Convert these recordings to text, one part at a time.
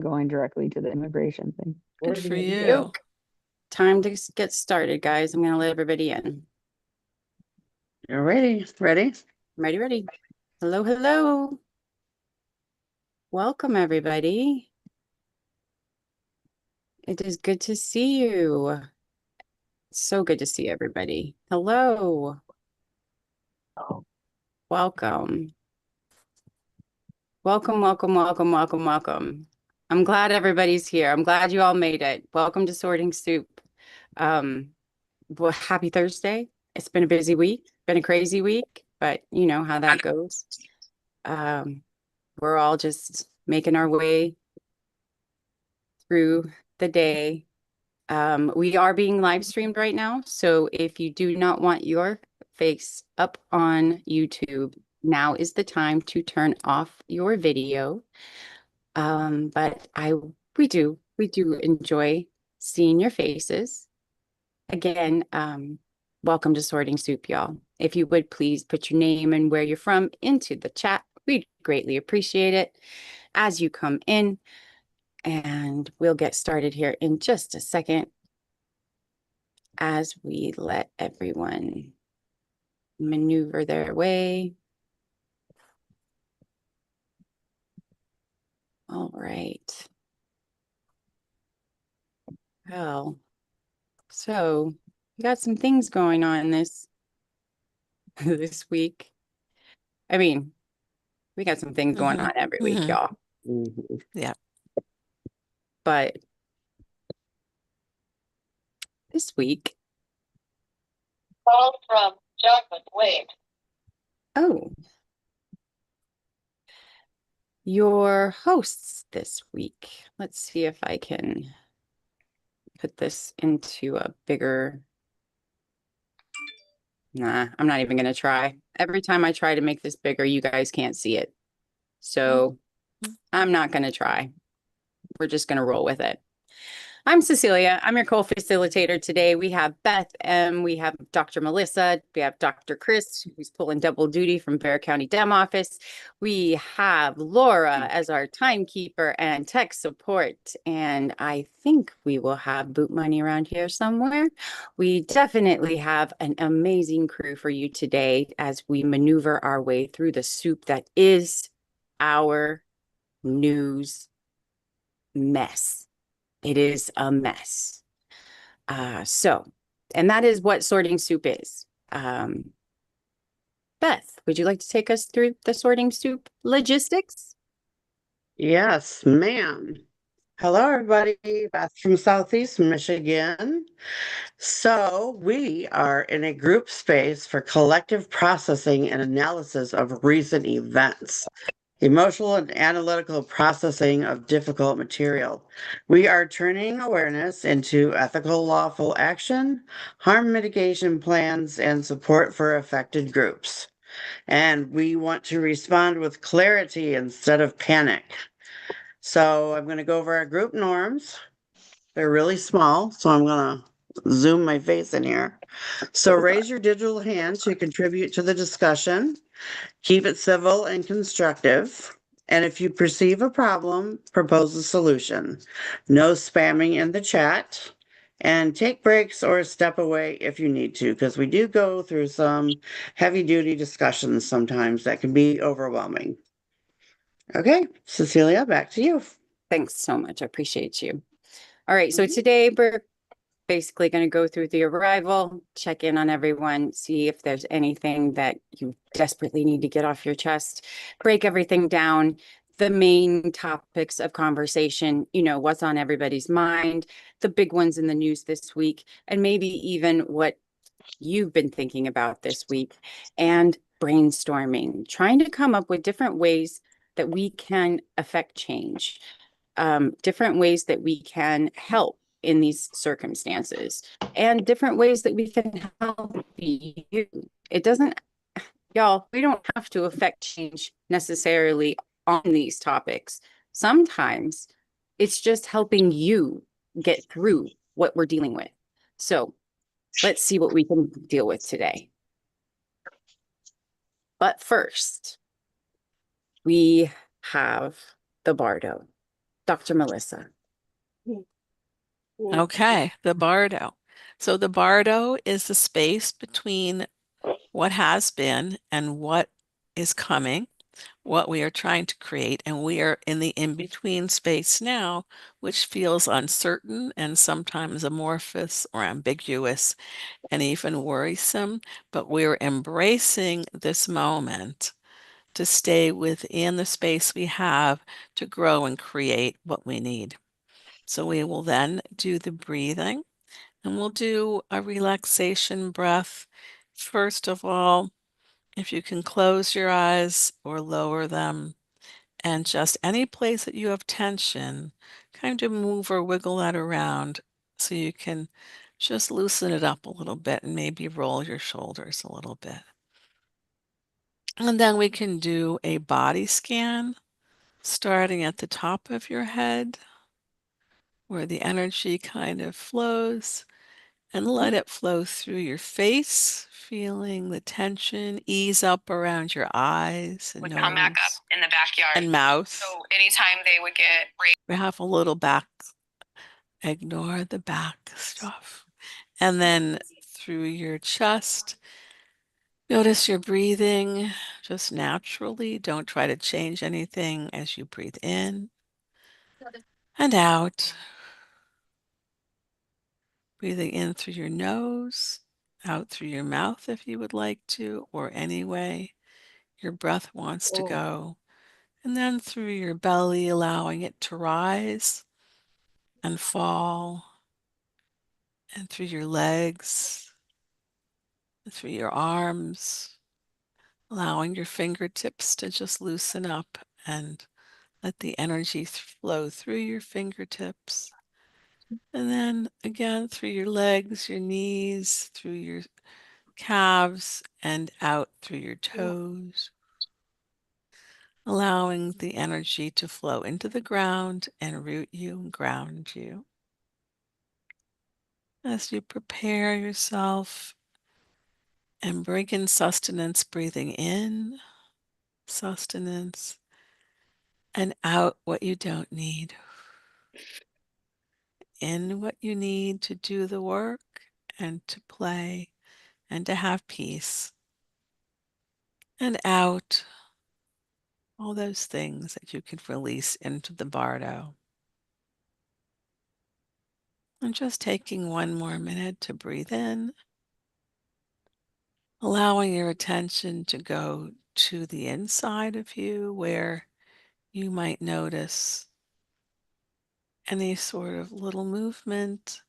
going directly to the immigration thing. Good for you. Time to get started, guys. I'm going to let everybody in. You're ready? Ready? Ready, ready. Hello, hello. Welcome, everybody. It is good to see you. So good to see everybody. Hello. Welcome. Welcome, welcome, welcome, welcome, welcome. I'm glad everybody's here. I'm glad you all made it. Welcome to Sorting Soup. Well, happy Thursday. It's been a busy week, been a crazy week, but you know how that goes. We're all just making our way through the day. We are being live streamed right now, so if you do not want your face up on YouTube, now is the time to turn off your video. But we do enjoy seeing your faces. Again, welcome to Sorting Soup, y'all. If you would please put your name and where you're from into the chat, we'd greatly appreciate it as you come in. And we'll get started here in just a second as we let everyone maneuver their way. All right. Well, so we got some things going on this week. I mean, we got some things going on every week, y'all. Yeah. But this week. Call from Jonathan Wade. Oh. Your hosts this week. Let's see if I can put this into a bigger. Nah, I'm not even going to try. Every time I try to make this bigger, you guys can't see it. So I'm not going to try. We're just going to roll with it. I'm Cecilia. I'm your co-facilitator today. We have Beth M. We have Dr. Melissa. We have Dr. Chris, who's pulling double duty from Bear County Dem Office. We have Laura as our timekeeper and tech support. And I think we will have boot money around here somewhere. We definitely have an amazing crew for you today as we maneuver our way through the soup that is our news mess. It is a mess. And that is what Sorting Soup is. Beth, would you like to take us through the Sorting Soup logistics? Yes, ma'am. Hello, everybody. Beth from Southeast Michigan. So we are in a group space for collective processing and analysis of recent events. Emotional and analytical processing of difficult material. We are turning awareness into ethical, lawful action, harm mitigation plans, and support for affected groups. And we want to respond with clarity instead of panic. So I'm going to go over our group norms. They're really small, so I'm going to zoom my face in here. So raise your digital hand to contribute to the discussion. Keep it civil and constructive. And if you perceive a problem, propose a solution. No spamming in the chat. And take breaks or step away if you need to, because we do go through some heavy duty discussions sometimes that can be overwhelming. Okay, Cecilia, back to you. Thanks so much. I appreciate you. All right. So today we're basically going to go through the arrival, check in on everyone, see if there's anything that you desperately need to get off your chest, break everything down, the main topics of conversation, you know, what's on everybody's mind, the big ones in the news this week, and maybe even what you've been thinking about this week, and brainstorming, trying to come up with different ways that we can affect change, different ways that we can help in these circumstances, and different ways that we can help you. It doesn't, y'all, we don't have to affect change necessarily on these topics. Sometimes it's just helping you get through what we're dealing with. So let's see what we can deal with today. But first, we have the Bardo. Dr. Melissa. Okay, the bardo. So the bardo is the space between what has been and what is coming, what we are trying to create, and we are in the in-between space now, which feels uncertain and sometimes amorphous or ambiguous and even worrisome, but we're embracing this moment to stay within the space we have to grow and create what we need. So we will then do the breathing, and we'll do a relaxation breath. First of all, if you can close your eyes or lower them, and just any place that you have tension, kind of move or wiggle that around so you can just loosen it up a little bit and maybe roll your shoulders a little bit. And then we can do a body scan, starting at the top of your head, where the energy kind of flows, and let it flow through your face, feeling the tension ease up around your eyes and would come back nose up in the backyard. and mouth. So anytime they would get We have a little back, ignore the back stuff. And then through your chest, notice your breathing just naturally. Don't try to change anything as you breathe in and out. Breathing in through your nose, out through your mouth if you would like to, or any way your breath wants to go. And then through your belly, allowing it to rise and fall, and through your legs, and through your arms, allowing your fingertips to just loosen up and let the energy flow through your fingertips. And then again, through your legs, your knees, through your calves, and out through your toes, allowing the energy to flow into the ground and root you and ground you. As you prepare yourself and bring in sustenance, breathing in sustenance and out what you don't need. In what you need to do the work and to play and to have peace. And out all those things that you could release into the bardo. And just taking one more minute to breathe in, allowing your attention to go to the inside of you where you might notice any sort of little movement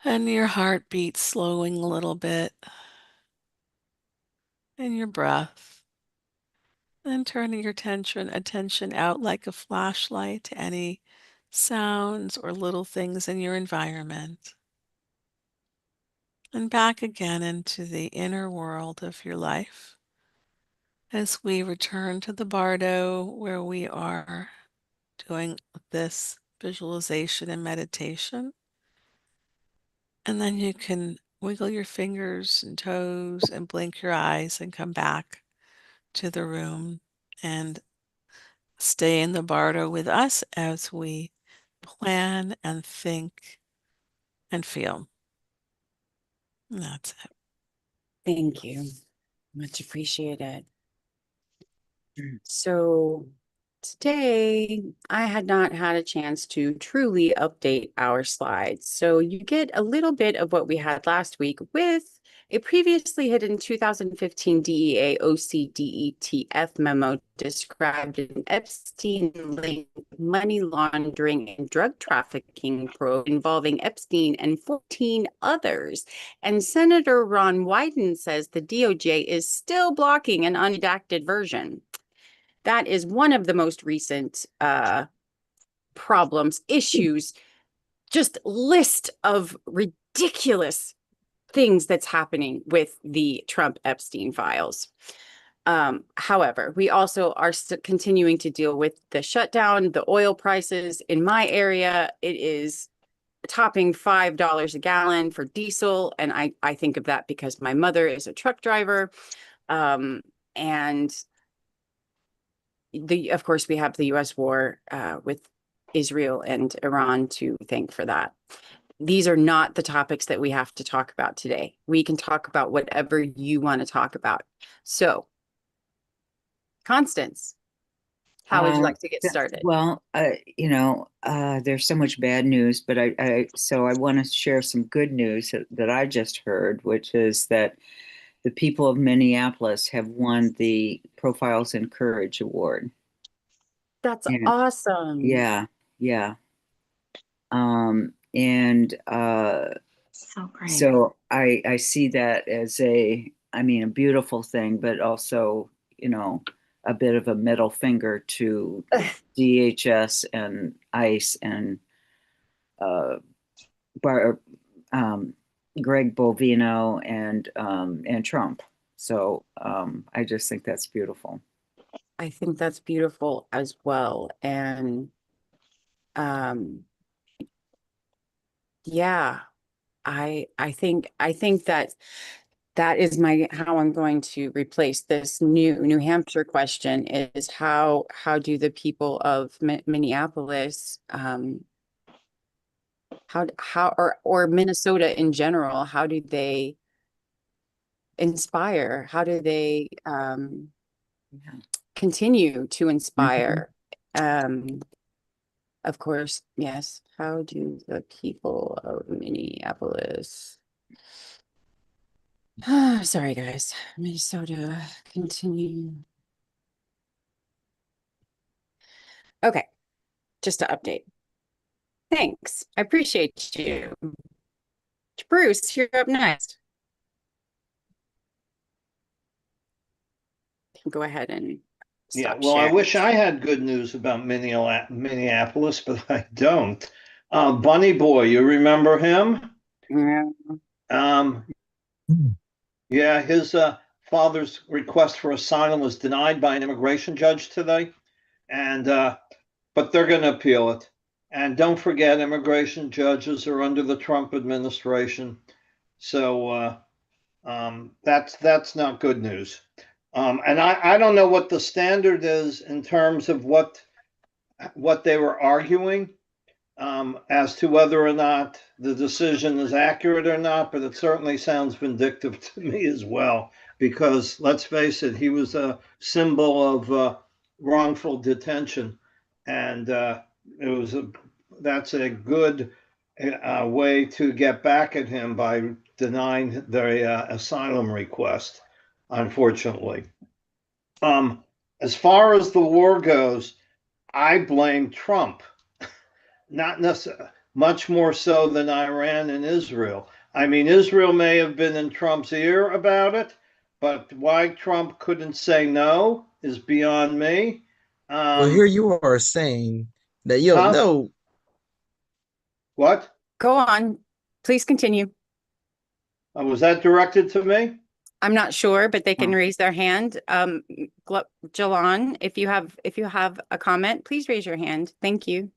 and your heartbeat slowing a little bit and your breath. And turning your attention out like a flashlight to any sounds or little things in your environment. And back again into the inner world of your life as we return to the bardo where we are doing this visualization and meditation. And then you can wiggle your fingers and toes and blink your eyes and come back to the room and stay in the bardo with us as we plan and think and feel. And that's it. Thank you. Much appreciated. So today I had not had a chance to truly update our slides. So you get a little bit of what we had last week with a previously hidden 2015 DEA OCDETF memo described an Epstein-linked money laundering and drug trafficking probe involving Epstein and 14 others. And Senator Ron Wyden says the DOJ is still blocking an unredacted version. That is one of the most recent problems, issues, just list of ridiculous things that's happening with the Trump Epstein files. However, we also are continuing to deal with the shutdown, the oil prices. In my area, it is topping $5 a gallon for diesel. And I think of that because my mother is a truck driver. And of course, we have the US war with Israel and Iran to thank for that. These are not the topics that we have to talk about today. We can talk about whatever you want to talk about. So, Constance, how would you like to get started? Well, there's so much bad news, but so I want to share some good news that I just heard, which is that the people of Minneapolis have won the Profiles in Courage Award. That's And awesome. yeah, yeah. And So great. so I see that as a beautiful thing, but also, a bit of a middle finger to DHS and ICE and Greg Bovino and Trump. So I just think that's beautiful. I think that's beautiful as well. And yeah, I think that is how I'm going to replace this New Hampshire question is how do the people of Minneapolis or Minnesota in general, how do they inspire? How do they continue to inspire? Of course, yes. How do the people of Minneapolis sorry guys, Minnesota continue? Okay, just to update. Thanks. I appreciate you. Bruce, you're up next. Go ahead and Yeah, stop well, I sharing. wish I had good news about Minneapolis, but I don't. Bunny Boy, you remember him? Yeah. Yeah, his father's request for asylum was denied by an immigration judge today, and but they're going to appeal it. And don't forget, immigration judges are under the Trump administration, so that's not good news. And I don't know what the standard is in terms of what they were arguing as to whether or not the decision is accurate or not, but it certainly sounds vindictive to me as well, because let's face it, he was a symbol of wrongful detention, and that's a good way to get back at him by denying their asylum request, unfortunately. As far as the war goes, I blame Trump, not necessarily, much more so than Iran and Israel. I mean, Israel may have been in Trump's ear about it, but why Trump couldn't say no is beyond me. Well, here you are saying that you don't know. What? Go on. Please continue. Was that directed to me? I'm not sure, but they can raise their hand. Jalan, if you have a comment, please raise your hand. Thank you.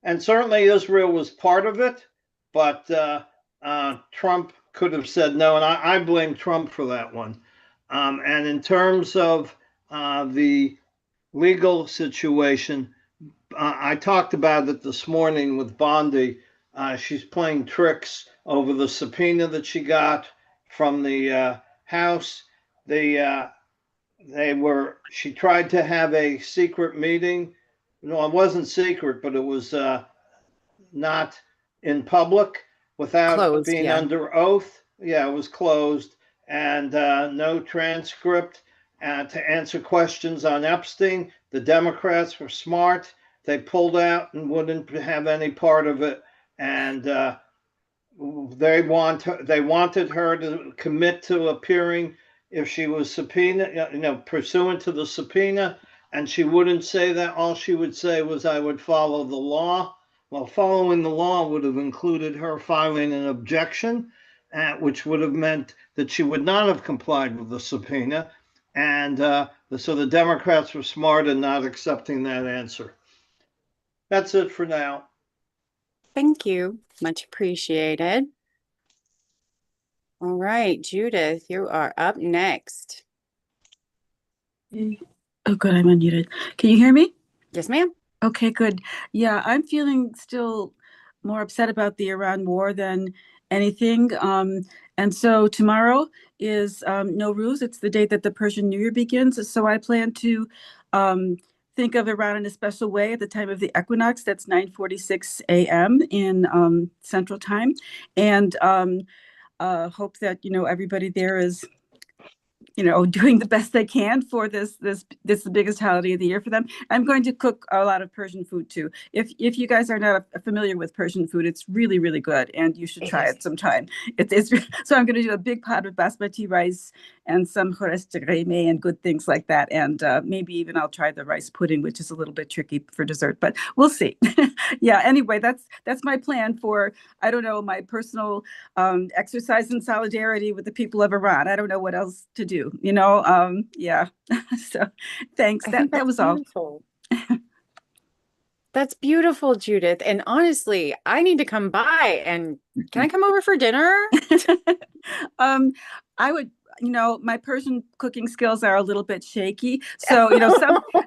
And certainly Israel was part of it, but Trump could have said no, and I blame Trump for that one. And in terms of the legal situation, I talked about it this morning with Bondi. She's playing tricks over the subpoena that she got from the House. She tried to have a secret meeting. No, it wasn't secret, but it was not in public without Closed, being yeah. under oath. Yeah, it was closed, and no transcript to answer questions on Epstein. The Democrats were smart. They pulled out and wouldn't have any part of it, and they wanted her to commit to appearing if she was subpoenaed, pursuant to the subpoena, and she wouldn't say that. All she would say was, "I would follow the law." Well, following the law would have included her filing an objection, which would have meant that she would not have complied with the subpoena. And so the Democrats were smart in not accepting that answer. That's it for now. Thank you. Much appreciated. All right, Judith, you are up next. Oh, good. I'm unmuted. Can you hear me? Yes, ma'am. Okay, good. Yeah, I'm feeling still more upset about the Iran war than anything. And so tomorrow is Nowruz. It's the day that the Persian New Year begins. So I plan to think of Iran in a special way at the time of the equinox. That's 9:46 a.m. in Central Time, and hope that everybody there is doing the best they can for this is the biggest holiday of the year for them. I'm going to cook a lot of Persian food too. If you guys are not familiar with Persian food, it's really, really good, and you should try it sometime. It's so I'm going to do a big pot of basmati rice and some khoresh and good things like that, and maybe even I'll try the rice pudding, which is a little bit tricky for dessert, but we'll see. Yeah. Anyway, that's my plan for, I don't know, my personal exercise in solidarity with the people of Iran. I don't know what else to do, yeah. So thanks. I think That that's was all. beautiful. That's beautiful, Judith. And honestly, I need to come by and can I come over for dinner? I would, my Persian cooking skills are a little bit shaky. So,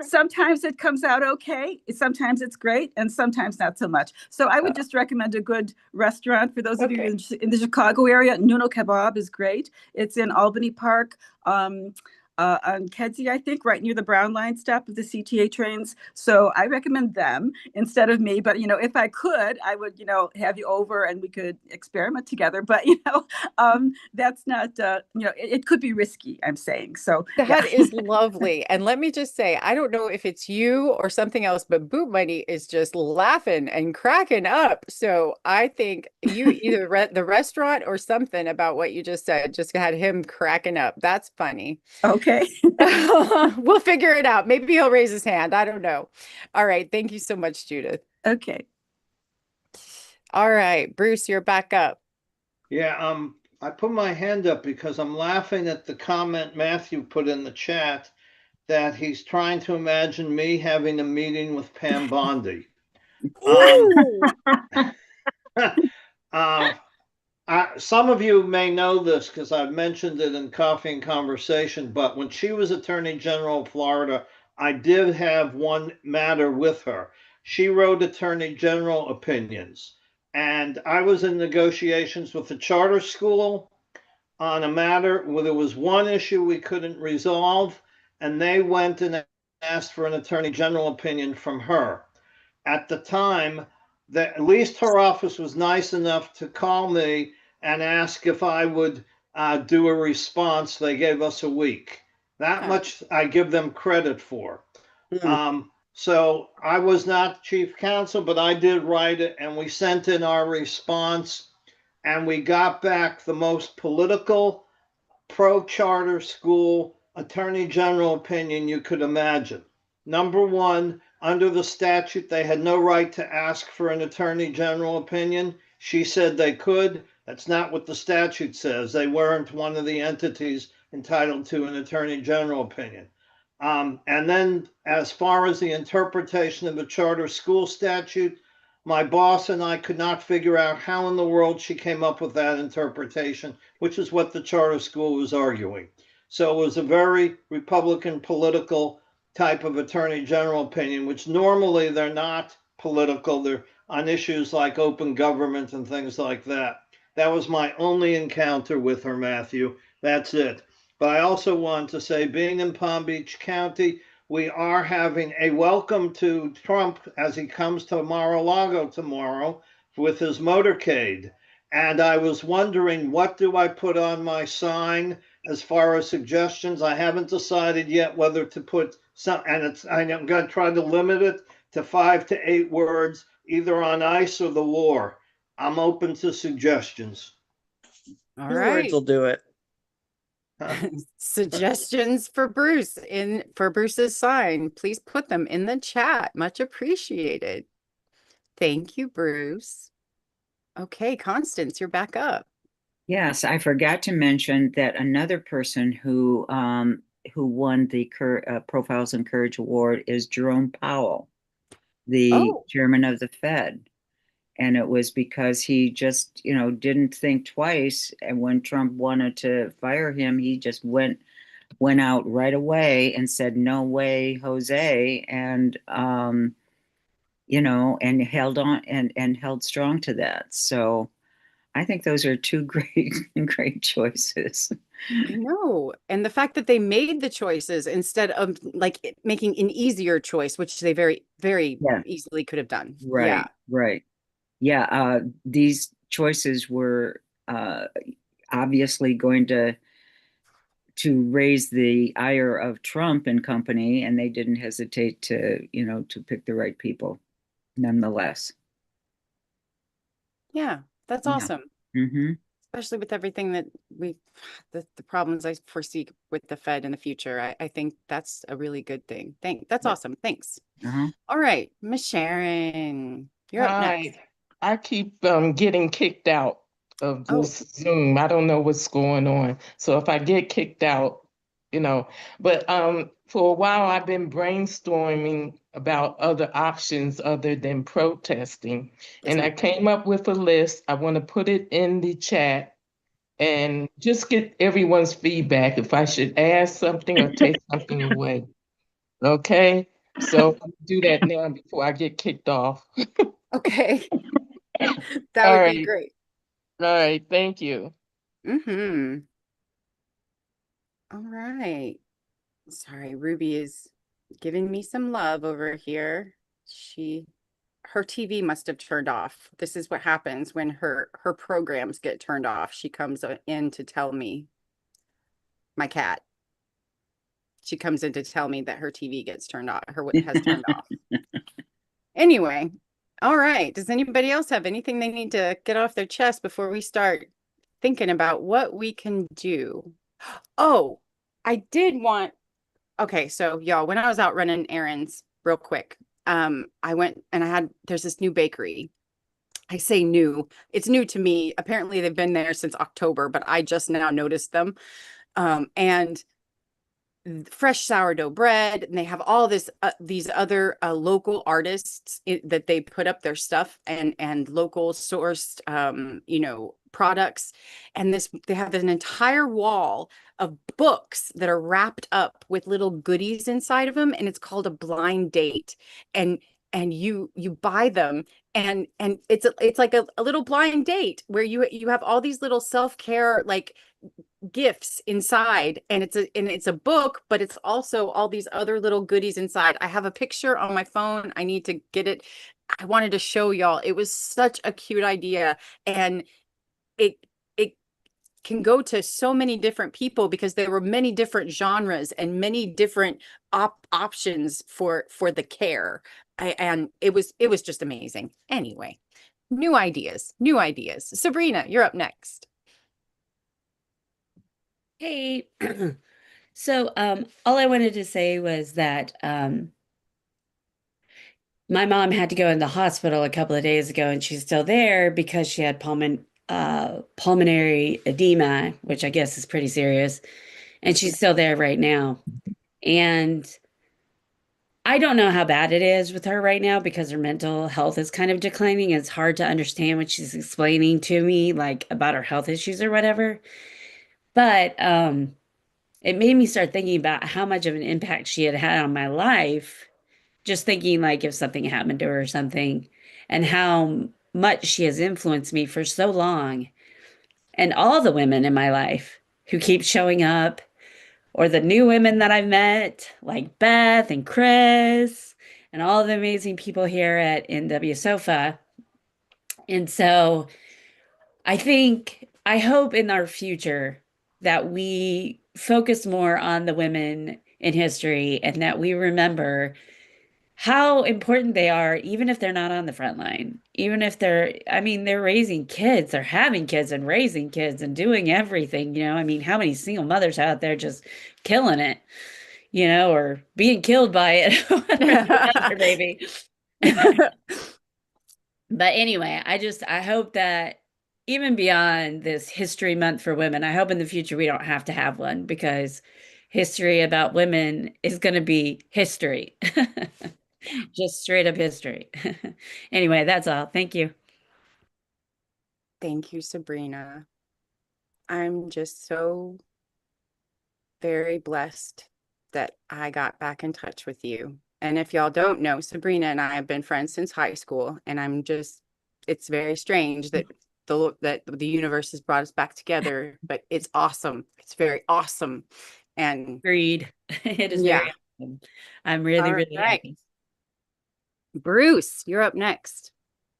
sometimes it comes out okay. Sometimes it's great and sometimes not so much. So I would just recommend a good restaurant for those of you in the Chicago area. Nuno Kebab is great. It's in Albany Park. On Kedzie, I think, right near the Brown Line stop of the CTA trains. So I recommend them instead of me. But, if I could, I would, have you over and we could experiment together. But, that's not, it could be risky, I'm saying. So That is lovely. And let me just say, I don't know if it's you or something else, but Boot Money is just laughing and cracking up. So I think you either the restaurant or something about what you just said just had him cracking up. That's funny. Okay. We'll figure it out. Maybe he'll raise his hand. I don't know. All right. Thank you so much, Judith. Okay. All right. Bruce, you're back up. Yeah, I put my hand up because I'm laughing at the comment Matthew put in the chat that he's trying to imagine me having a meeting with Pam Bondi. Some of you may know this because I've mentioned it in Coffee and Conversation, but when she was Attorney General of Florida, I did have one matter with her. She wrote Attorney General opinions, and I was in negotiations with the charter school on a matter where there was one issue we couldn't resolve, and they went and asked for an Attorney General opinion from her. At the time, at least her office was nice enough to call me and ask if I would do a response. They gave us a week. That much I give them credit for. So I was not chief counsel, but I did write it, and we sent in our response, and we got back the most political pro-charter school attorney general opinion you could imagine. Number one, under the statute, they had no right to ask for an attorney general opinion. She said they could. That's not what the statute says. They weren't one of the entities entitled to an attorney general opinion. And then as far as the interpretation of the charter school statute, my boss and I could not figure out how in the world she came up with that interpretation, which is what the charter school was arguing. So it was a very Republican political type of attorney general opinion, which normally they're not political. They're on issues like open government and things like that. That was my only encounter with her, Matthew. That's it. But I also want to say, being in Palm Beach County, we are having a welcome to Trump as he comes to Mar-a-Lago tomorrow with his motorcade. And I was wondering, what do I put on my sign as far as suggestions? I haven't decided yet whether to put some, and I'm going to try to limit it to 5 to 8 words, either on ICE or the war. I'm open to suggestions. All 2 right. words will do it. Suggestions for Bruce's sign. Please put them in the chat. Much appreciated. Thank you, Bruce. Okay, Constance, you're back up. Yes, I forgot to mention that another person who won the Profiles in Courage Award is Jerome Powell, the chairman of the Fed. And it was because he just, didn't think twice. And when Trump wanted to fire him, he just went went out right away and said, no way, Jose. And, you know, and held on and held strong to that. So I think those are two great choices. I know. And the fact that they made the choices instead of like making an easier choice, which they very Yeah. easily could have done. Right, right. Yeah, these choices were obviously going to raise the ire of Trump and company, and they didn't hesitate to, you know, to pick the right people nonetheless. Yeah, that's Yeah. awesome. Mm-hmm. Especially with everything that the problems I foresee with the Fed in the future. I think that's a really good thing. That's awesome. Thanks. Uh-huh. All right, Miss Sharon, you're up next. Hi. I keep getting kicked out of Oh, this Zoom. I don't know what's going on. So if I get kicked out, you know, but for a while I've been brainstorming about other options other than protesting. yes, And I ma'am. came up with a list. I want to put it in the chat and just get everyone's feedback if I should add something or take something away. Okay? So I'll do that now before I get kicked off. Okay, that All would be right. great. All right. Thank you. Mm-hmm. All right. Sorry, Ruby is giving me some love over here. Her TV must have turned off. This is what happens when her programs get turned off. She comes in to tell me, my cat. She comes in to tell me that her TV gets turned off, has turned off. Anyway, all right. Does anybody else have anything they need to get off their chest before we start thinking about what we can do? Oh, I did want, okay, so y'all, when I was out running errands real quick, I went and there's this new bakery. I say new, it's new to me. Apparently they've been there since October, but I just now noticed them. And fresh sourdough bread, and they have all these other local artists that they put up their stuff and local sourced you know, products. And they have an entire wall of books that are wrapped up with little goodies inside of them, and it's called a blind date. And you buy them, and it's like a little blind date where you have all these little self-care like gifts inside, and it's a book, but it's also all these other little goodies inside. I have a picture on my phone. I need to get it. I wanted to show y'all. It was such a cute idea, and it can go to so many different people because there were many different genres and many different options for the care. And it was just amazing. Anyway, new ideas. Sabrina, you're up next. Hey, so all I wanted to say was that my mom had to go in the hospital a couple of days ago, and she's still there because she had pulmonary edema, which I guess is pretty serious, and she's still there right now. And I don't know how bad it is with her right now because her mental health is kind of declining. It's hard to understand what she's explaining to me, like about her health issues or whatever. But it made me start thinking about how much of an impact she had had on my life, just thinking like if something happened to her or something, and how much she has influenced me for so long. And all the women in my life who keep showing up, or the new women that I've met, like Beth and Chris, and all the amazing people here at NWSOFA. And so I hope in our future that we focus more on the women in history and that we remember how important they are, even if they're not on the front line, even if I mean, they're raising kids, they're having kids and raising kids and doing everything, you know. I mean, how many single mothers out there just killing it, you know, or being killed by it, whatever, maybe. But anyway, I hope that even beyond this History Month for women, I hope in the future we don't have to have one because history about women is going to be history. Just straight up history. Anyway, that's all. Thank you. Thank you, Sabrina. I'm just so very blessed that I got back in touch with you. And if y'all don't know, Sabrina and I have been friends since high school, and it's very strange that the universe has brought us back together, but it's awesome. It's very awesome. And Agreed. It is yeah. very awesome. I'm really, All really right. happy. Bruce, you're up next.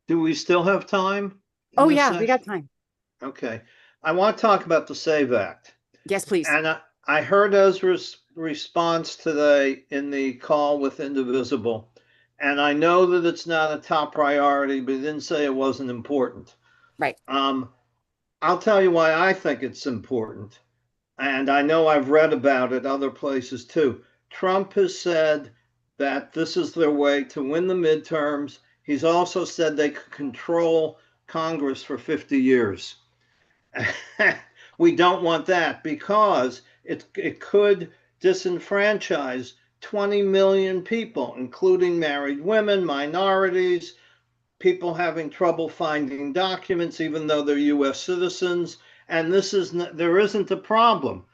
Do we still have time? Oh yeah, we got time. Okay. I want to talk about the SAVE Act. Yes, please. And I heard Ezra's response today in the call with Indivisible. And I know that it's not a top priority, but he didn't say it wasn't important. Right. I'll tell you why I think it's important. And I know I've read about it other places too. Trump has said that this is their way to win the midterms. He's also said they could control Congress for 50 years. We don't want that because it could disenfranchise 20 million people, including married women, minorities, people having trouble finding documents, even though they're U.S. citizens. And there isn't a problem.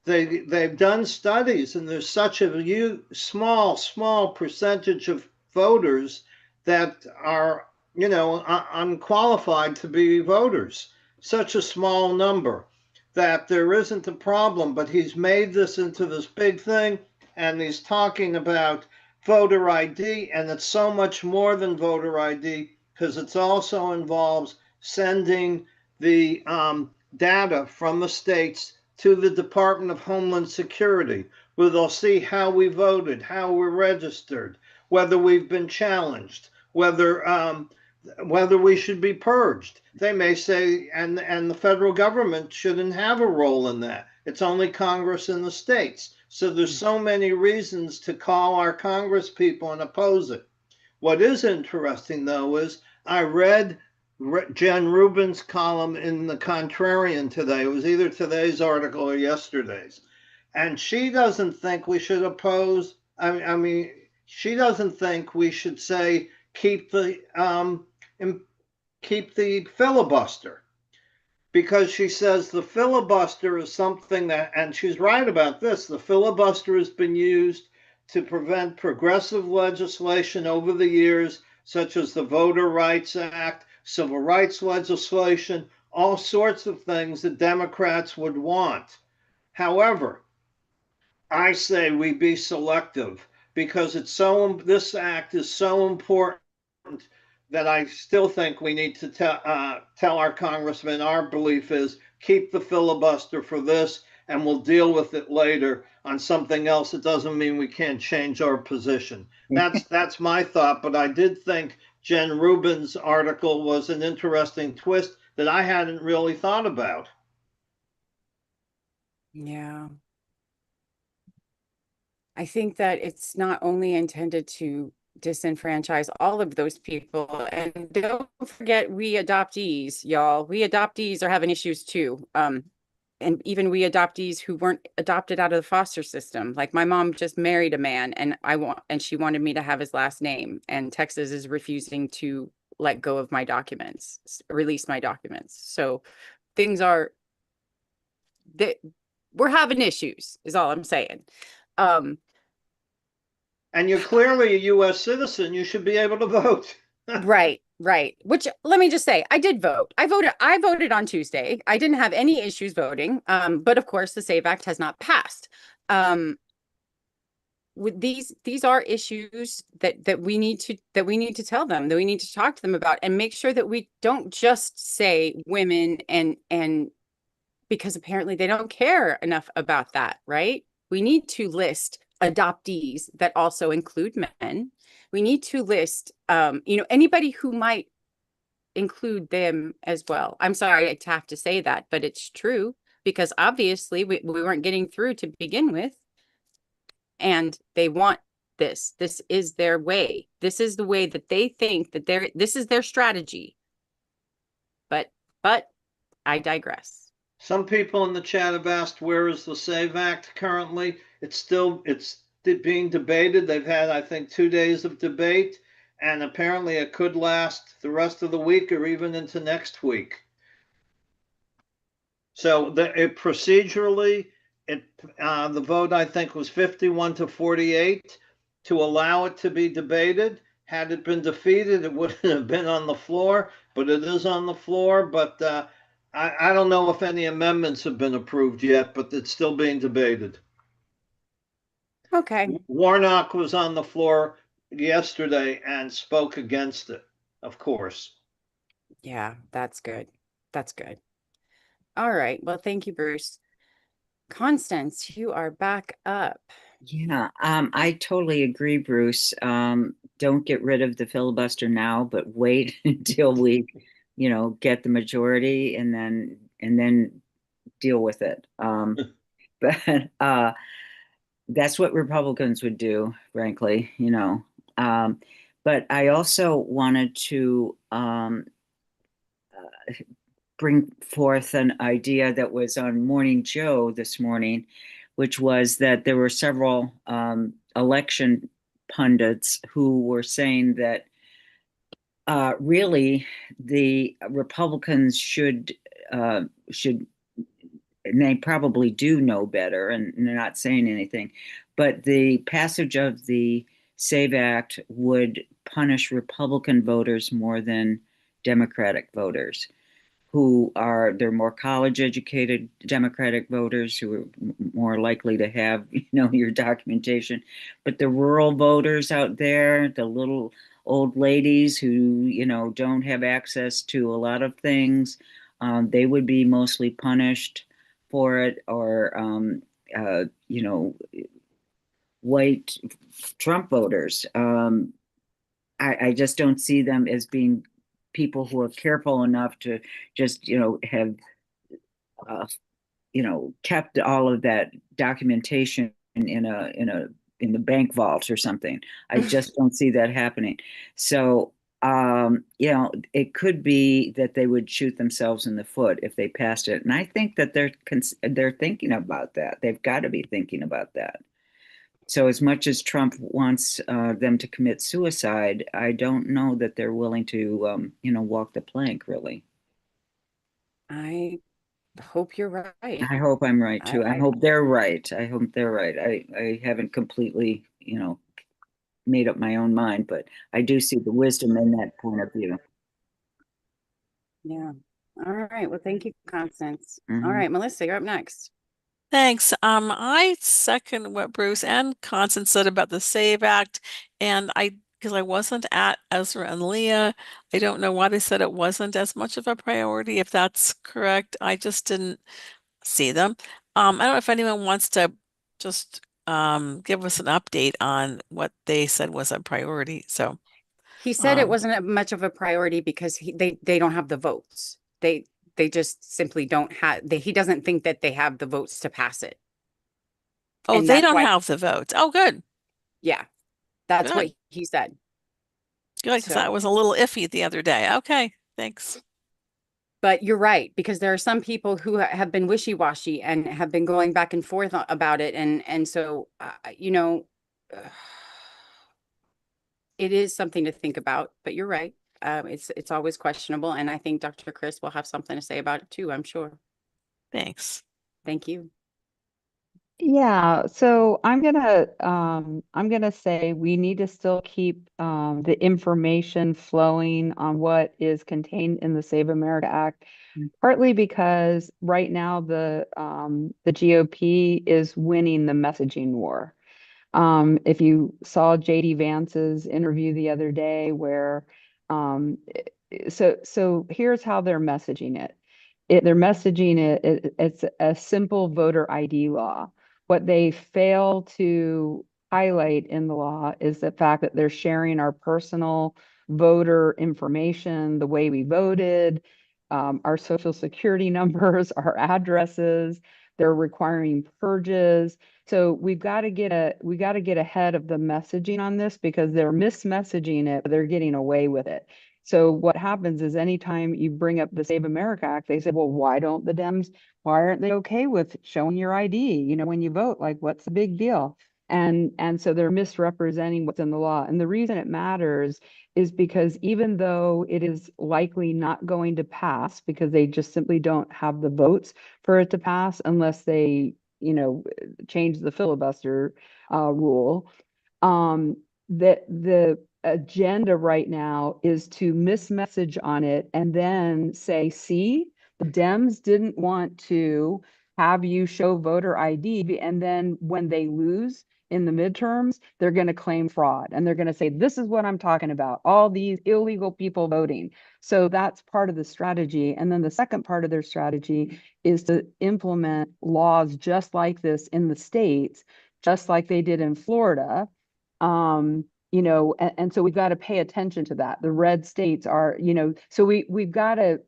They've done studies, and there's such a small percentage of voters that are, unqualified to be voters. Such a small number that there isn't a problem. But he's made this into this big thing, and he's talking about voter ID, and it's so much more than voter ID because it also involves sending the data from the states to the Department of Homeland Security, where they'll see how we voted, how we're registered, whether we've been challenged, whether we should be purged. They may say, and the federal government shouldn't have a role in that. It's only Congress and the states. So there's so many reasons to call our Congress people and oppose it. What is interesting, though, is I read Jen Rubin's column in the Contrarian today. It was either today's article or yesterday's. And she doesn't think we should oppose. I mean, she doesn't think we should say keep the filibuster, because she says the filibuster is something that, and she's right about this, the filibuster has been used to prevent progressive legislation over the years, such as the Voter Rights Act, civil rights legislation, all sorts of things that Democrats would want. However, I say we be selective because this act is so important that I still think we need to tell our congressmen our belief is keep the filibuster for this, and we'll deal with it later on something else. It doesn't mean we can't change our position. That's my thought, but I did think Jen Rubin's article was an interesting twist that I hadn't really thought about. Yeah. I think that it's not only intended to disenfranchise all of those people, and don't forget we adoptees, y'all. We adoptees are having issues too. And even we adoptees who weren't adopted out of the foster system. Like my mom just married a man, and she wanted me to have his last name, and Texas is refusing to let go of my documents, release my documents. So things are that we're having issues, is all I'm saying. And you're clearly a U.S. citizen. You should be able to vote. Right. Which, let me just say, I did vote. I voted on Tuesday. I didn't have any issues voting. But of course, the SAVE Act has not passed. With these are issues that we need to tell them, that we need to talk to them about, and make sure that we don't just say women and because apparently they don't care enough about that, right? We need to list adoptees that also include men. We need to list, anybody who might include them as well. I'm sorry to have to say that, but it's true, because obviously we weren't getting through to begin with, and they want this. This is their way. This is the way that they think that this is their strategy. But I digress. Some people in the chat have asked, where is the SAVE Act currently? It's being debated. They've had, I think, 2 days of debate, and apparently it could last the rest of the week or even into next week. So procedurally, the vote, I think, was 51 to 48 to allow it to be debated. Had it been defeated, it wouldn't have been on the floor, but it is on the floor. But I don't know if any amendments have been approved yet, but it's still being debated. Okay. Warnock was on the floor yesterday and spoke against it, of course. Yeah, that's good. That's good. All right. Well, thank you, Bruce. Constance, you are back up. Yeah, I totally agree, Bruce. Don't get rid of the filibuster now, but wait until we, get the majority and then deal with it. But that's what Republicans would do, frankly. But I also wanted to bring forth an idea that was on Morning Joe this morning, which was that there were several election pundits who were saying that really the Republicans should, and they probably do know better, and they're not saying anything, but the passage of the SAVE Act would punish Republican voters more than Democratic voters they're more college educated Democratic voters who are more likely to have, your documentation. But the rural voters out there, the little old ladies who, don't have access to a lot of things, they would be mostly punished for it, or, white Trump voters. I just don't see them as being people who are careful enough to just, have, kept all of that documentation in the bank vault or something. I just don't see that happening. So, it could be that they would shoot themselves in the foot if they passed it. And I think that they're thinking about that. They've got to be thinking about that. So as much as Trump wants them to commit suicide, I don't know that they're willing to, walk the plank, really. I hope you're right. I hope I'm right, too. I hope they're right. I hope they're right. I haven't completely, made up my own mind, but I do see the wisdom in that point of view. Yeah. All right. Well, thank you, Constance. All Mhm. right, Melissa, you're up next. Thanks. I second what Bruce and Constance said about the SAVE Act, and because I wasn't at Ezra and Leah, I don't know why they said it wasn't as much of a priority, if that's correct. I just didn't see them. I don't know if anyone wants to just give us an update on what they said was a priority. So He said it um, wasn't much of a priority because they don't have the votes. They just simply don't have he doesn't think that they have the votes to pass it. oh, And they that's don't why, have the votes. Oh, good, yeah, that's what good, he said. good, because that So, was a little iffy the other day. Okay, thanks. but you're right, because there are some people who have been wishy-washy and have been going back and forth about it. And so, it is something to think about, but you're right. It's always questionable. And I think Dr. Chris will have something to say about it too, I'm sure. Thanks. Thank you. Yeah, so I'm gonna say we need to still keep the information flowing on what is contained in the Save America Act, partly because right now the GOP is winning the messaging war. If you saw JD Vance's interview the other day where so here's how they're messaging it. They're messaging it's a simple voter ID law. What they fail to highlight in the law is the fact that they're sharing our personal voter information, the way we voted, our social security numbers, our addresses. They're requiring purges. So we got to get ahead of the messaging on this because they're mismessaging it, but they're getting away with it. So what happens is anytime you bring up the Save America Act, they say, well, why aren't they okay with showing your ID, when you vote? Like, what's the big deal? And so they're misrepresenting what's in the law. And the reason it matters is because even though it is likely not going to pass because they just simply don't have the votes for it to pass unless they change the filibuster rule. That the agenda right now is to mismessage on it and then say, see, the Dems didn't want to have you show voter ID. And then when they lose in the midterms, they're going to claim fraud. And they're going to say, this is what I'm talking about, all these illegal people voting. So that's part of the strategy. And then the second part of their strategy is to implement laws just like this in the states, just like they did in Florida. And so we've got to pay attention to that. The red states are, so we've got to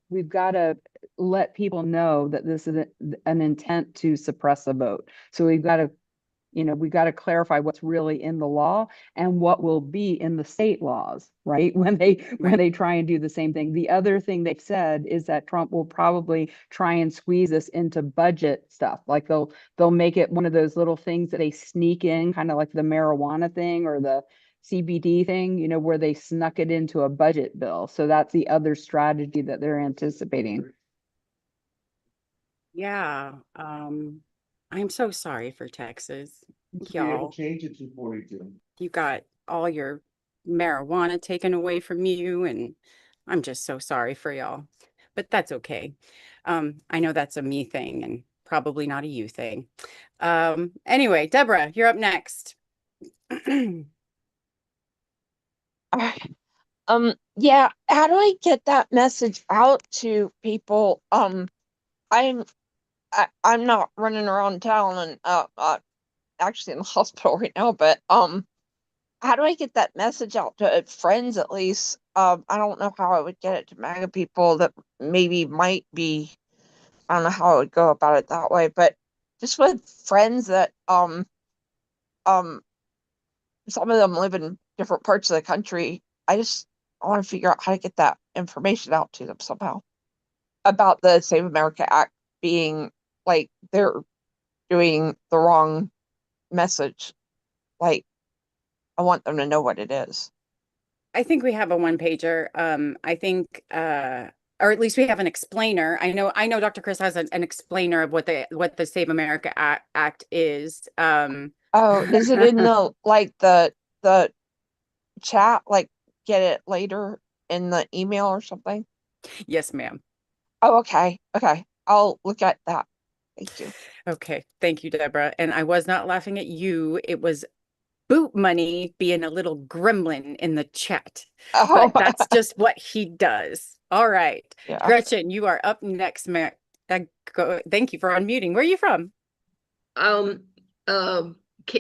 let people know that this is an intent to suppress a vote. So we've got to clarify what's really in the law and what will be in the state laws, right? When they try and do the same thing. The other thing they've said is that Trump will probably try and squeeze this into budget stuff. Like they'll make it one of those little things that they sneak in, kind of like the marijuana thing or the CBD thing, where they snuck it into a budget bill. So that's the other strategy that they're anticipating. Yeah. I'm so sorry for Texas. Y'all, change it to 42. you got all your marijuana taken away from you, and I'm just so sorry for y'all. But that's okay. I know that's a me thing and probably not a you thing. Anyway, Deborah, you're up next. Yeah, how do I get that message out to people? I'm not running around town and actually in the hospital right now, but how do I get that message out to friends at least? I don't know how I would get it to MAGA people that maybe might be, I don't know how I would go about it that way, but just with friends that some of them live in different parts of the country. I want to figure out how to get that information out to them somehow about the Save America Act being like they're doing the wrong message. Like, I want them to know what it is. I think we have a one pager. I think, or at least we have an explainer. I know Dr. Chris has an explainer of what the Save America Act is. Oh, is it in the chat? Like, get it later in the email or something? Yes, ma'am. Oh, okay. Okay. I'll look at that. Thank you. Okay. Thank you, Deborah. And I was not laughing at you. It was Boot Money being a little gremlin in the chat. Oh. But that's just what he does. All right. Yeah. Gretchen, you are up next, Thank you for unmuting. Where are you from?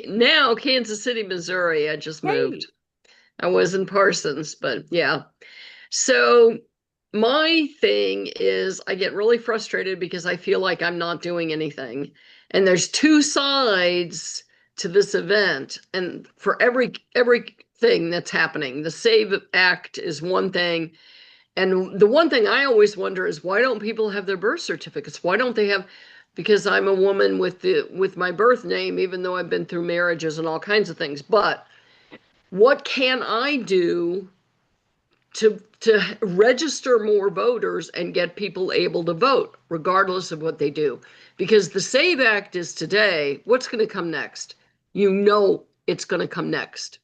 Now Kansas City, Missouri. I just moved. I was in Parsons, but yeah. So my thing is I get really frustrated because I feel like I'm not doing anything. And there's two sides to this event. And for everything that's happening, the SAVE Act is one thing. And the one thing I always wonder is why don't people have their birth certificates? Why don't they have, because I'm a woman with my birth name, even though I've been through marriages and all kinds of things. But what can I do to register more voters and get people able to vote, regardless of what they do? Because the SAVE Act is today. What's going to come next? You know it's going to come next.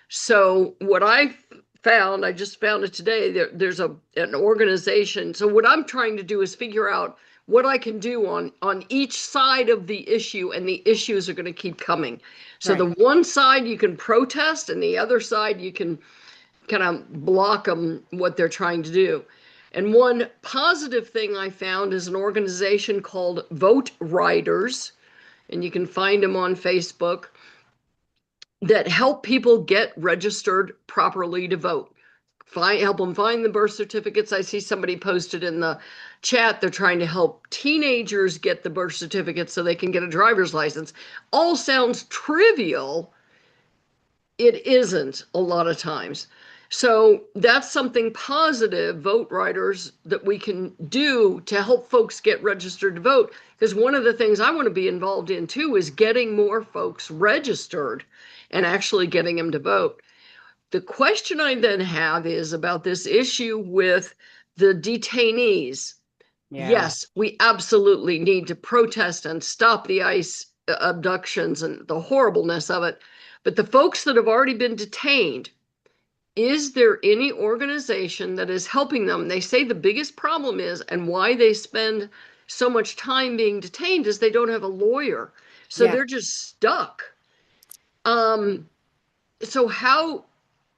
So what I found, I just found it today, there's an organization. So what I'm trying to do is figure out what I can do on each side of the issue, and the issues are going to keep coming. So the one side you can protest, and the other side you can kind of block them what they're trying to do. And one positive thing I found is an organization called Vote Riders, and you can find them on Facebook, that help people get registered properly to vote. Help them find the birth certificates. I see somebody posted in the chat, they're trying to help teenagers get the birth certificate so they can get a driver's license. All sounds trivial. It isn't a lot of times. So that's something positive, Vote Riders, that we can do to help folks get registered to vote. Because one of the things I want to be involved in too is getting more folks registered and actually getting them to vote. The question I then have is about this issue with the detainees. Yes, we absolutely need to protest and stop the ICE abductions and the horribleness of it. But the folks that have already been detained, is there any organization that is helping them? They say the biggest problem is, and why they spend so much time being detained, is they don't have a lawyer. So they're just stuck. So how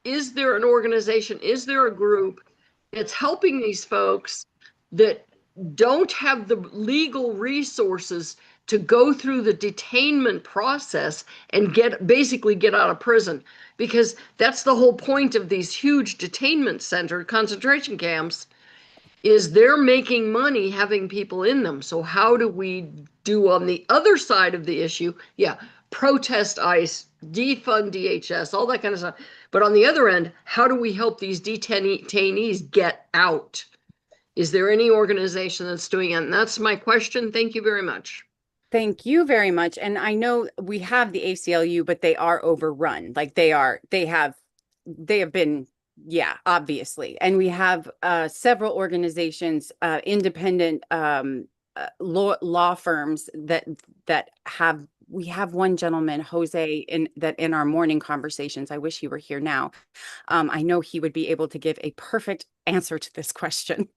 is there an organization? Is there a group that's helping these folks that don't have the legal resources to go through the detainment process and basically get out of prison? Because that's the whole point of these huge detainment center concentration camps, is they're making money having people in them. So how do we do on the other side of the issue? Yeah, protest ICE, defund DHS, all that kind of stuff. But on the other end, how do we help these detainees get out? Is there any organization that's doing it? And that's my question. Thank you very much. Thank you very much. And I know we have the ACLU, but they are overrun. Like they have been, yeah, obviously. And we have several organizations, independent law firms that have. We have one gentleman, Jose, in our morning conversations. I wish he were here now. I know he would be able to give a perfect answer to this question.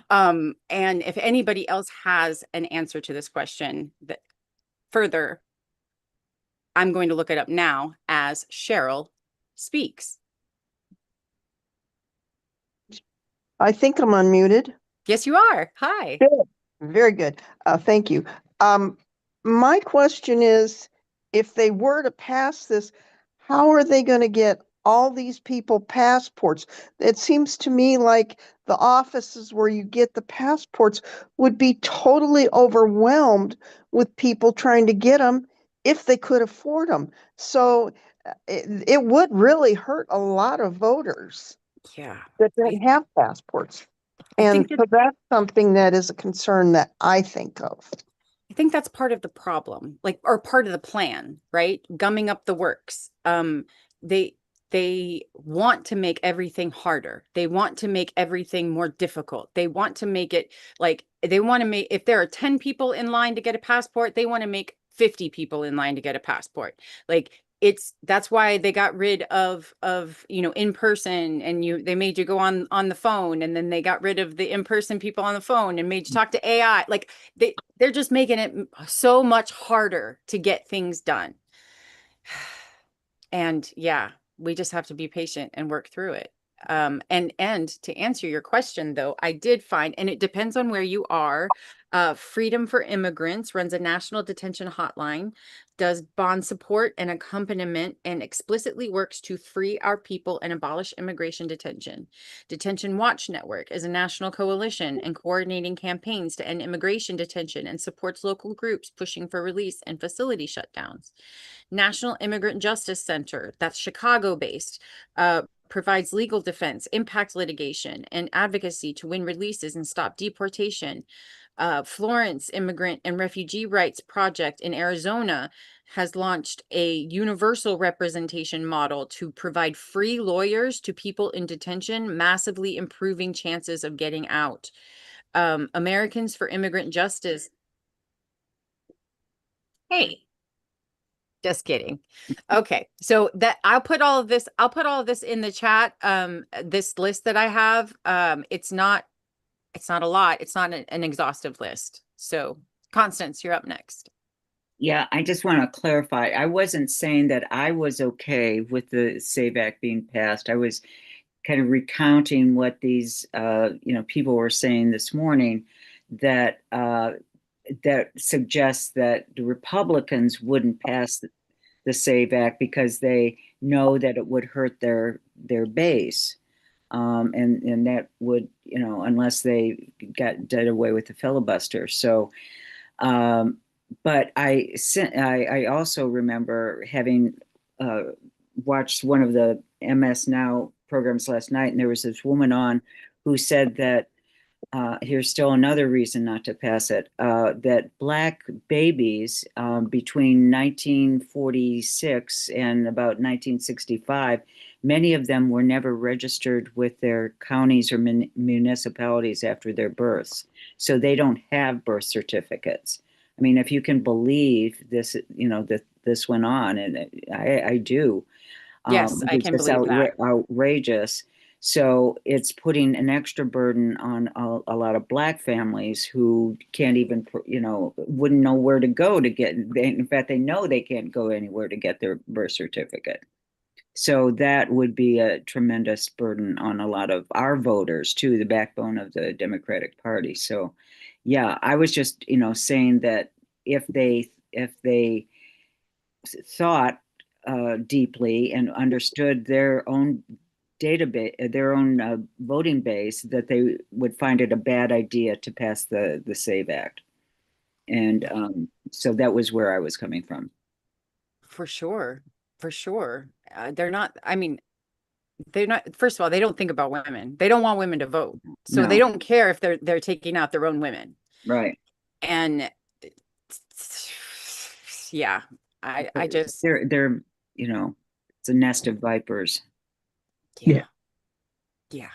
And if anybody else has an answer to this question that further, I'm going to look it up now as Cheryl speaks. I think I'm unmuted. Yes, you are. Hi. Good. Very good. Thank you. My question is, if they were to pass this, how are they going to get all these people passports? It seems to me like the offices where you get the passports would be totally overwhelmed with people trying to get them if they could afford them. So it would really hurt a lot of voters that don't have passports. And so that's something that is a concern that I think of. I think that's part of the problem, like, or part of the plan, right? Gumming up the works. They want to make everything harder. They want to make everything more difficult. They want to make it like, they want to make, if there are 10 people in line to get a passport, they want to make 50 people in line to get a passport. Like, that's why they got rid of in person, and they made you go on the phone, and then they got rid of the in-person people on the phone and made you talk to AI. Like they're just making it so much harder to get things done. And yeah, we just have to be patient and work through it. And to answer your question, though, I did find, and it depends on where you are, Freedom for Immigrants runs a national detention hotline, does bond support and accompaniment, and explicitly works to free our people and abolish immigration detention. Detention Watch Network is a national coalition and coordinating campaigns to end immigration detention and supports local groups pushing for release and facility shutdowns. National Immigrant Justice Center, that's Chicago-based, provides legal defense, impact litigation, and advocacy to win releases and stop deportation. Florence Immigrant and Refugee Rights Project in Arizona has launched a universal representation model to provide free lawyers to people in detention, massively improving chances of getting out. Americans for Immigrant Justice. Hey. Just kidding. Okay, so that I'll put all of this in the chat. This list that I have, it's not a lot. It's not an exhaustive list. So Constance, you're up next. Yeah, I just want to clarify. I wasn't saying that I was okay with the SAVE Act being passed. I was kind of recounting what these people were saying this morning, that that suggests that the Republicans wouldn't pass the SAVE Act because they know that it would hurt their base, and that would, unless they did away with the filibuster. So, but I also remember having watched one of the MS Now programs last night, and there was this woman on who said that here's still another reason not to pass it, that Black babies between 1946 and about 1965 many of them were never registered with their counties or municipalities after their births. So they don't have birth certificates. I mean, if you can believe this, that this went on, and I do. Yes, I It's can just believe that. outrageous. So it's putting an extra burden on a lot of Black families who can't even, wouldn't know where to go to get. In fact, they know they can't go anywhere to get their birth certificate. So that would be a tremendous burden on a lot of our voters too, the backbone of the Democratic Party. So, yeah, I was just, saying that if they thought deeply and understood their own database, their own voting base, that they would find it a bad idea to pass the SAVE Act. And so that was where I was coming from. For sure. For sure. They're not, I mean, they're not, first of all, they don't think about women. They don't want women to vote. So they No. don't care if they're taking out their own women. Right. And yeah, I just, They're it's a nest of vipers. yeah. Yeah.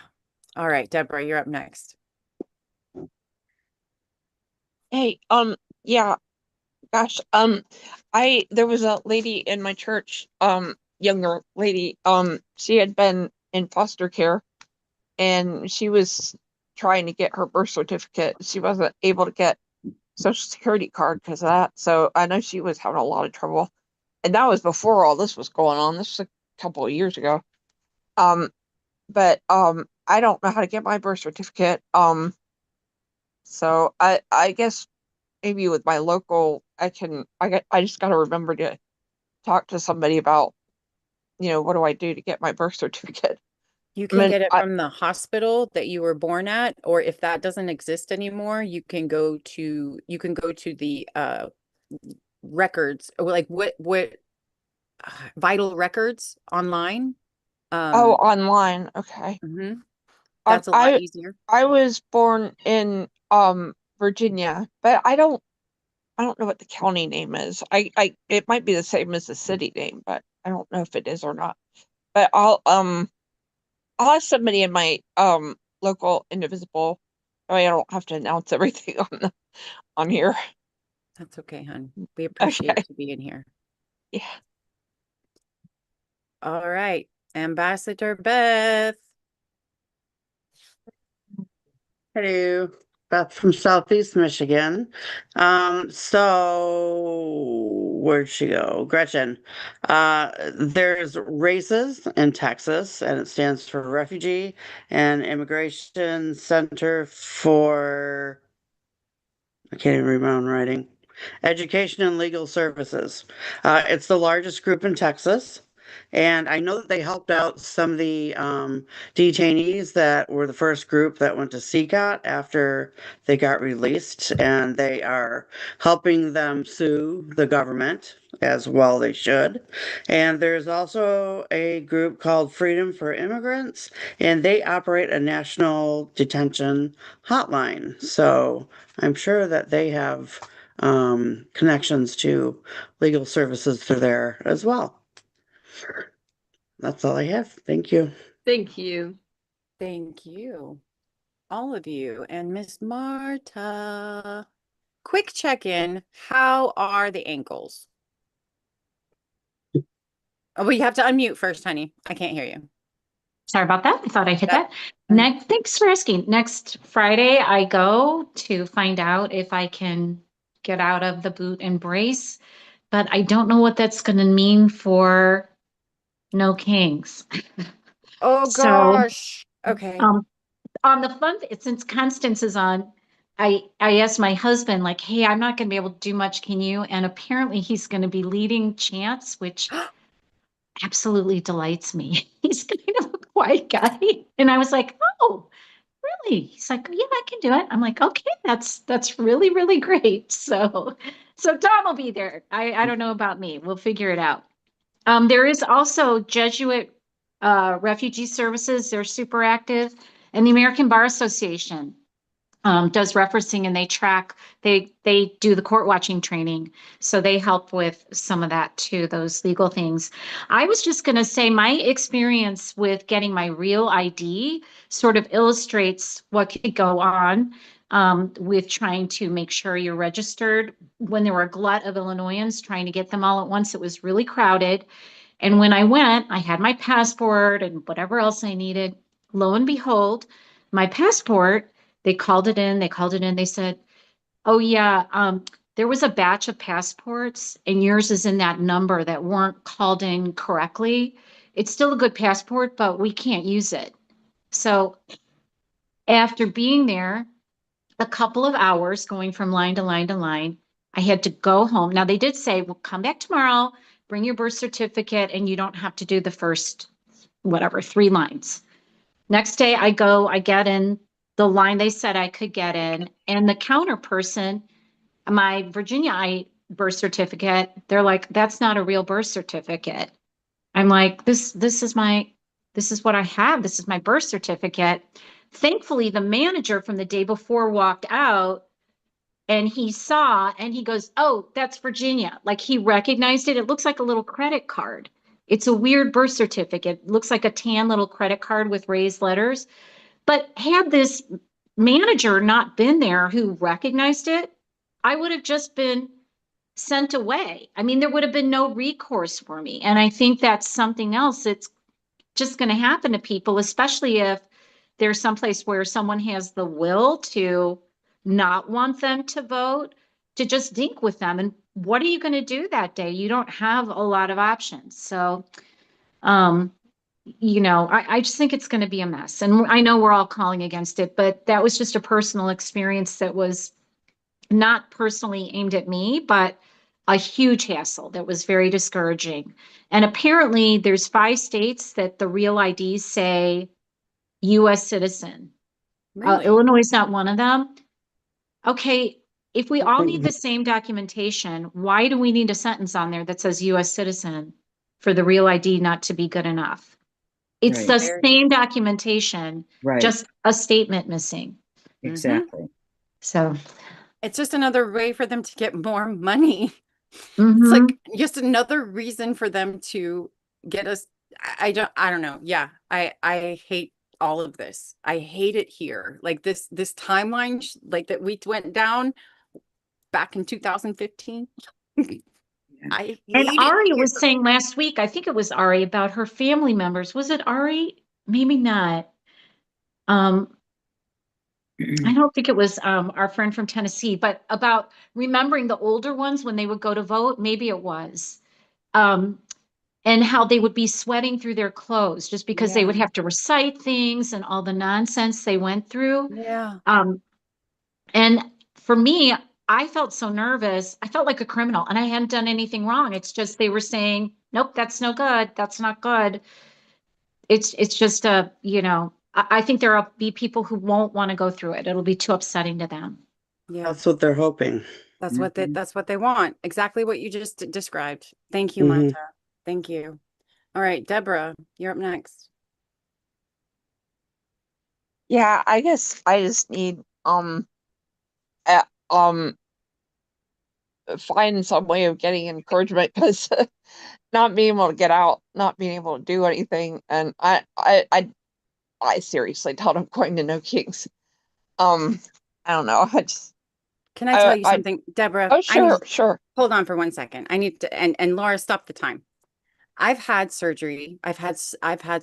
All right, Deborah, you're up next. Hey, yeah, gosh, there was a lady in my church, younger lady, she had been in foster care and she was trying to get her birth certificate. She wasn't able to get social security card because of that. So I know she was having a lot of trouble. And that was before all this was going on. This was a couple of years ago. But I don't know how to get my birth certificate. So I guess maybe with my local, I just got to remember to talk to somebody about, what do I do to get my birth certificate? You I can mean, get it from the hospital that you were born at, or if that doesn't exist anymore, you can go to the records, or like what vital records online. Online. Okay. That's a lot I easier. I was born in Virginia, but I don't know what the county name is. It might be the same as the city name, but I don't know if it is or not. But I'll ask somebody in my local Indivisible. That way I don't have to announce everything on here. That's okay, hon. We appreciate you being here. Yeah. All right, Ambassador Beth. Hello, Beth from Southeast Michigan. So where'd she go? Gretchen. There's RACES in Texas, and it stands for Refugee and Immigration Center for, I can't even read my own writing. Education and Legal Services. It's the largest group in Texas. And I know that they helped out some of the detainees that were the first group that went to CCOT after they got released. And they are helping them sue the government, as well they should. And there's also a group called Freedom for Immigrants, and they operate a national detention hotline. So I'm sure that they have connections to legal services through there as well. That's all I have. Thank you. Thank you. Thank you, all of you. And Miss Marta, quick check-in. How are the ankles? Oh, we have to unmute first, honey. I can't hear you. Sorry about that. I thought I hit that. Next, thanks for asking. Next Friday, I go to find out if I can get out of the boot and brace, but I don't know what that's going to mean for no kings. Oh gosh. Okay. On the fun, since Constance is on, I asked my husband, like, hey, I'm not going to be able to do much. Can you? And apparently he's going to be leading chants, which absolutely delights me. He's kind of a quiet guy. And I was like, oh, really? He's like, yeah, I can do it. I'm like, okay, that's really, really great. So Tom will be there. I don't know about me. We'll figure it out. There is also Jesuit Refugee Services. They're super active. And the American Bar Association. does referencing, and they do the court watching training. So they help with some of that too, those legal things. I was just going to say my experience with getting my real ID sort of illustrates what could go on with trying to make sure you're registered. When there were a glut of Illinoisans trying to get them all at once, it was really crowded. And when I went, I had my passport and whatever else I needed. Lo and behold, my passport, they called it in, they said, oh yeah, there was a batch of passports and yours is in that number that weren't called in correctly. It's still a good passport, but we can't use it. So after being there a couple of hours, going from line to line to line, I had to go home. Now they did say, well, come back tomorrow, bring your birth certificate, and you don't have to do the first, whatever, 3 lines. Next day I go, I get in the line they said I could get in, and the counter person, my Virginia birth certificate, they're like, that's not a real birth certificate. I'm like, this is what I have. This is my birth certificate. Thankfully, the manager from the day before walked out and he saw and he goes, oh, that's Virginia. Like he recognized it. It looks like a little credit card. It's a weird birth certificate. It looks like a tan little credit card with raised letters. But had this manager not been there who recognized it, I would have just been sent away. I mean, there would have been no recourse for me. And I think that's something else that's just going to happen to people, especially if there's someplace where someone has the will to not want them to vote, to just dink with them. And what are you going to do that day? You don't have a lot of options. So, I just think it's going to be a mess. And I know we're all calling against it, but that was just a personal experience that was not personally aimed at me, but a huge hassle that was very discouraging. And apparently there's 5 states that the real IDs say US citizen. Really? Illinois is not one of them. Okay, if we all need the same documentation, why do we need a sentence on there that says US citizen for the real ID not to be good enough? It's Right. the same documentation, Right. just a statement missing. Exactly. So It's just another way for them to get more money. mhm. It's like just another reason for them to get us. I don't know. Yeah, I hate all of this. I hate it here. Like this timeline like that we went down back in 2015. I hate And it Ari here. was saying last week, I think it was Ari, about her family members. Was it Ari? Maybe not. I don't think it was our friend from Tennessee, but about remembering the older ones when they would go to vote. Maybe it was. And how they would be sweating through their clothes just because they would Yeah. have to recite things and all the nonsense they went through. Yeah. And for me, I felt so nervous. I felt like a criminal and I hadn't done anything wrong. It's just they were saying, nope, that's no good. That's not good. It's just I think there'll be people who won't want to go through it. It'll be too upsetting to them. Yeah. That's what they're hoping. That's what they want. Exactly what you just described. Thank you, Mhm. Martha. Thank you. All right, Deborah, you're up next. Yeah, I guess I just need uh, find some way of getting encouragement because not being able to get out, not being able to do anything, and I seriously thought I'm going to No Kings. I don't know. Can I tell you something, Deborah? Oh, sure. Hold on for 1 second. I need to, and Laura, stop the time. I've had surgery. I've had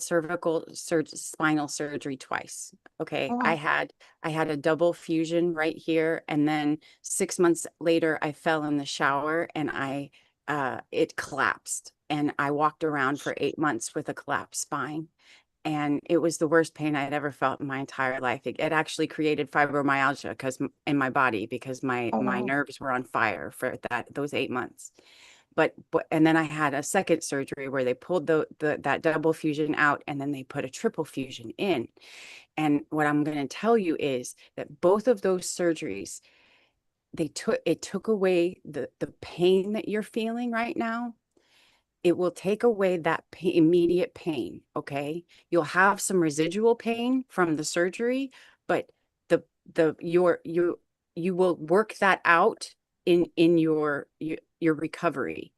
spinal surgery twice. Okay. Oh. I had a double fusion right here. And then 6 months later, I fell in the shower and it collapsed. And I walked around for 8 months with a collapsed spine. And it was the worst pain I'd ever felt in my entire life. It actually created fibromyalgia in my body because my nerves were on fire for those 8 months. But and then I had a second surgery where they pulled that double fusion out and then they put a triple fusion in. And what I'm going to tell you is that both of those surgeries, it took away the pain that you're feeling right now. It will take away that immediate pain. Okay. You'll have some residual pain from the surgery, but you will work that out in your recovery.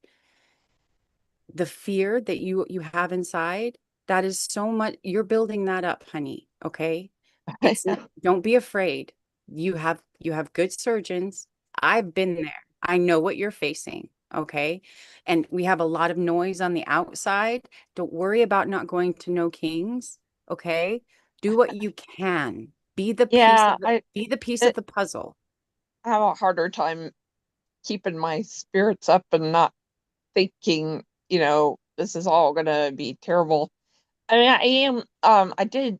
The fear that you have inside, that is so much, you're building that up, honey. Okay. Don't be afraid. You have good surgeons. I've been there. I know what you're facing. Okay. And we have a lot of noise on the outside. Don't worry about not going to No Kings. Okay. Do what you can. Be the Yeah, piece of the puzzle. I have a harder time keeping my spirits up and not thinking, this is all gonna be terrible. I mean, I did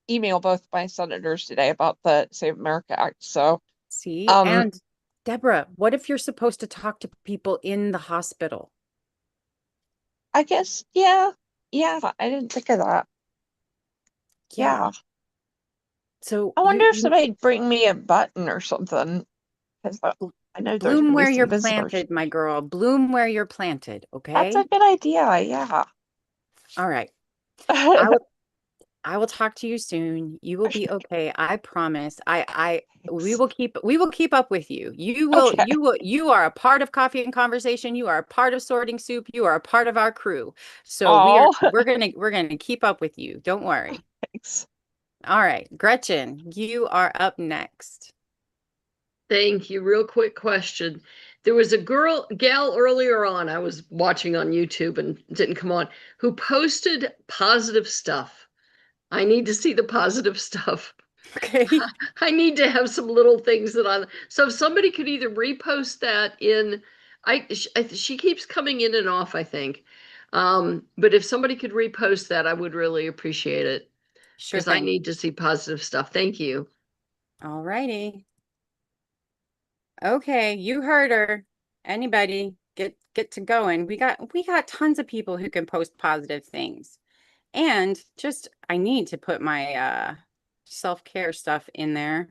email both my senators today about the Save America Act. So, see, and Deborah, what if you're supposed to talk to people in the hospital? I guess, yeah, I didn't think of that. Yeah. So I wonder if somebody'd bring me a button or something. Because I know there's bloom gonna be where some you're visitors. planted, my girl. Bloom where you're planted. Okay. That's a good idea. Yeah. All right. I will talk to you soon. You will be okay. I promise. We will keep up with you. You are a part of Coffee and Conversation. You are a part of Sorting Soup. You are a part of our crew. So we're gonna keep up with you. Don't worry. Thanks. All right, Gretchen, you are up next. Thank you. Real quick question. There was a gal earlier on, I was watching on YouTube and didn't come on, who posted positive stuff. I need to see the positive stuff. Okay. I need to have some little things so if somebody could either repost that she keeps coming in and off, I think. But if somebody could repost that, I would really appreciate it. Sure because I thing. need to see positive stuff. Thank you. All righty. Okay, you heard her. Anybody get to going. We got tons of people who can post positive things. And just I need to put my self-care stuff in there,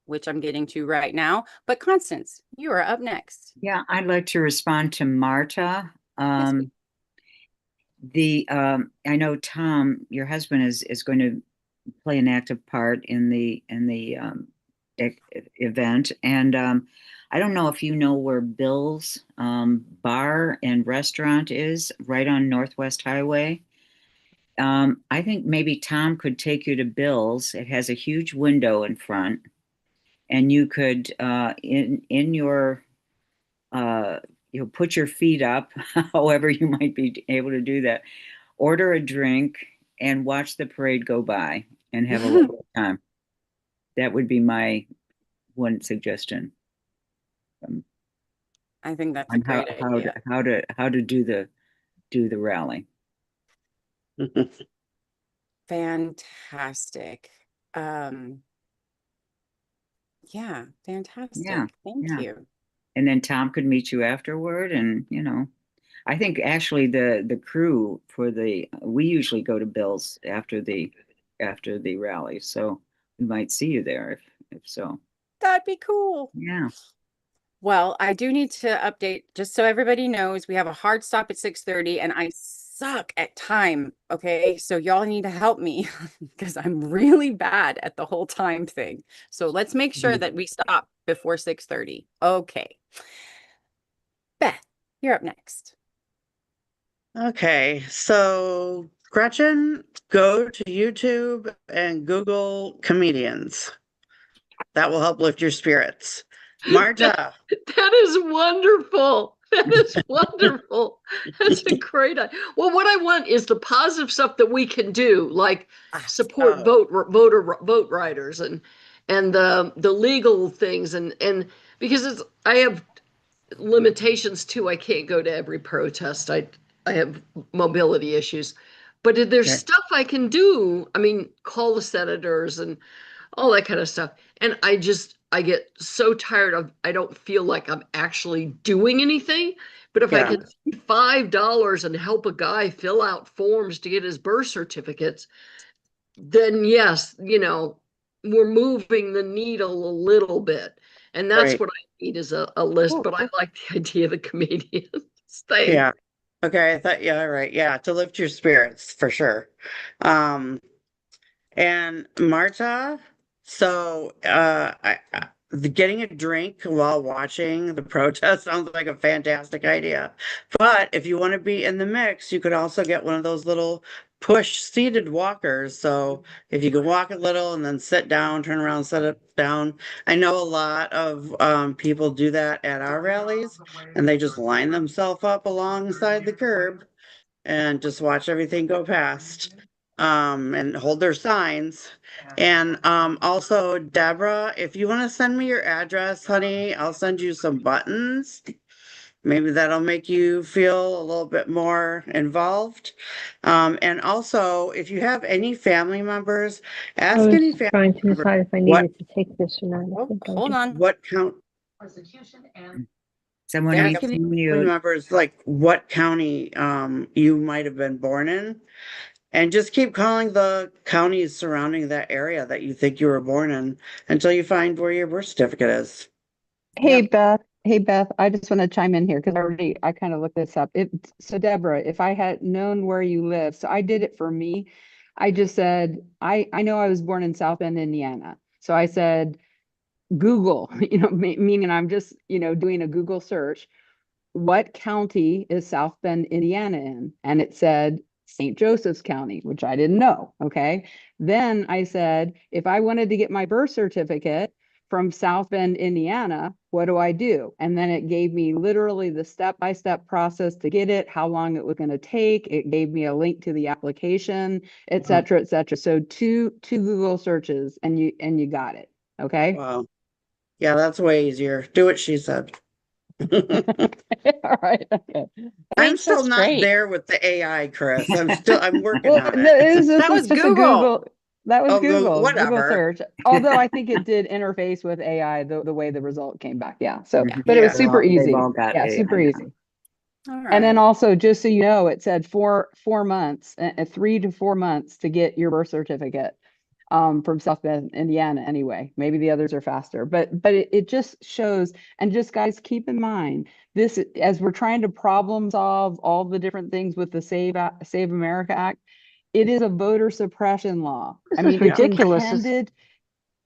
which I'm getting to right now. But Constance, you are up next. Yeah, I'd like to respond to Marta. I know Tom, your husband, is going to play an active part in the event, and I don't know if you know where Bill's bar and restaurant is, right on Northwest Highway. I think maybe Tom could take you to Bill's. It has a huge window in front, and you could in your put your feet up, however you might be able to do that. Order a drink and watch the parade go by and have a lovely time. That would be my one suggestion. I think that's a great idea. How to do the rally. Fantastic. Yeah, fantastic. Yeah, Thank you. And then Tom could meet you afterward, and I think actually the crew we usually go to Bill's after the rally, so we might see you there if so. That'd be cool. Yeah. Well, I do need to update, just so everybody knows, we have a hard stop at 6:30 and I suck at time. Okay. So y'all need to help me because I'm really bad at the whole time thing. So let's make sure that we stop before 6:30. Okay. Beth, you're up next. Okay, so Gretchen, go to YouTube and Google comedians. That will help lift your spirits. Marta. That is wonderful. That is wonderful. That's a great idea. Well, what I want is the positive stuff that we can do, like support vote riders and the legal things and because I have limitations too. I can't go to every protest. I have mobility issues. But if there's stuff I can do, I mean, call the senators and all that kind of stuff. And I get so tired of, I don't feel like I'm actually doing anything. But if I can spend $5 and help a guy fill out forms to get his birth certificates, then yes, we're moving the needle a little bit. And that's what I need is a list. But I like the idea of the comedians. Thanks. Yeah. Okay. I thought, yeah, right. Yeah. To lift your spirits for sure. And Marta, So, getting a drink while watching the protest sounds like a fantastic idea. But if you want to be in the mix, you could also get one of those little push seated walkers. So if you could walk a little and then sit down, turn around, sit up, down. I know a lot of people do that at our rallies, and they just line themselves up alongside the curb and just watch everything go past, and hold their signs. And also, Deborah, if you want to send me your address, honey, I'll send you some buttons. Maybe that'll make you feel a little bit more involved. And also, if you have any family members, I ask was any family trying to member decide if I what needed to take this or not. I Oh, think I hold do. on. what count. Someone There we needs Ask go. any to family mute. members like what county you might have been born in. And just keep calling the counties surrounding that area that you think you were born in until you find where your birth certificate is. Hey Yep. Beth, hey Beth, I just want to chime in here because I kind of looked this up. So Deborah, if I had known where you live, so I did it for me. I just said I know I was born in South Bend, Indiana. So I said Google, meaning I'm just, doing a Google search. What county is South Bend, Indiana in? And it said St. Joseph's County, which I didn't know. Okay. Then I said, if I wanted to get my birth certificate from South Bend, Indiana, what do I do? And then it gave me literally the step-by-step process to get it, how long it was going to take. It gave me a link to the application, et cetera, et cetera. So two Google searches and you got it. Okay. Wow. Yeah, that's way easier. Do what she said. All right. Okay. I'm Thanks, still that's not great. there with the AI, Chris. I'm working Well, on no, it. it was That was just a Google. Google. That was Oh, Google whatever. search. Although I think it did interface with AI the way the result came back. Yeah. So, Mhm. but it was Yeah. super They've easy. all got Yeah, AI super now. easy. All And then right. also, just so you know, it said 4 months, 3 to 4 months to get your birth certificate from South Bend, Indiana. Anyway, maybe the others are faster, but it just shows. And just guys, keep in mind this as we're trying to problem solve all the different things with the Save America Act. It is a voter suppression law. I This is mean, ridiculous.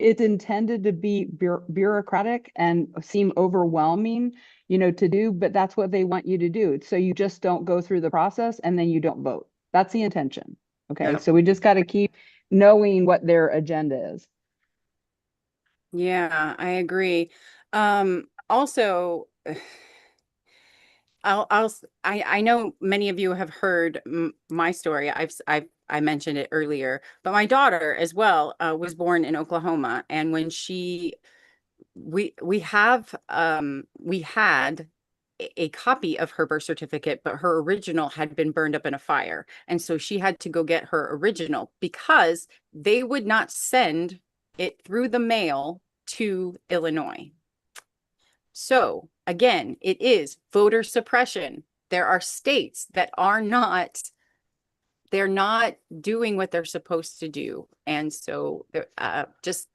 it's intended to be bureaucratic and seem overwhelming, to do, but that's what they want you to do. So you just don't go through the process and then you don't vote. That's the intention. Okay. Yep. So we just got to keep knowing what their agenda is. Yeah, I agree. Also, I know many of you have heard my story. I mentioned it earlier, but my daughter as well was born in Oklahoma, and when we had a copy of her birth certificate, but her original had been burned up in a fire, and so she had to go get her original because they would not send it through the mail to Illinois. So again, it is voter suppression. There are states that they're not doing what they're supposed to do. And so just,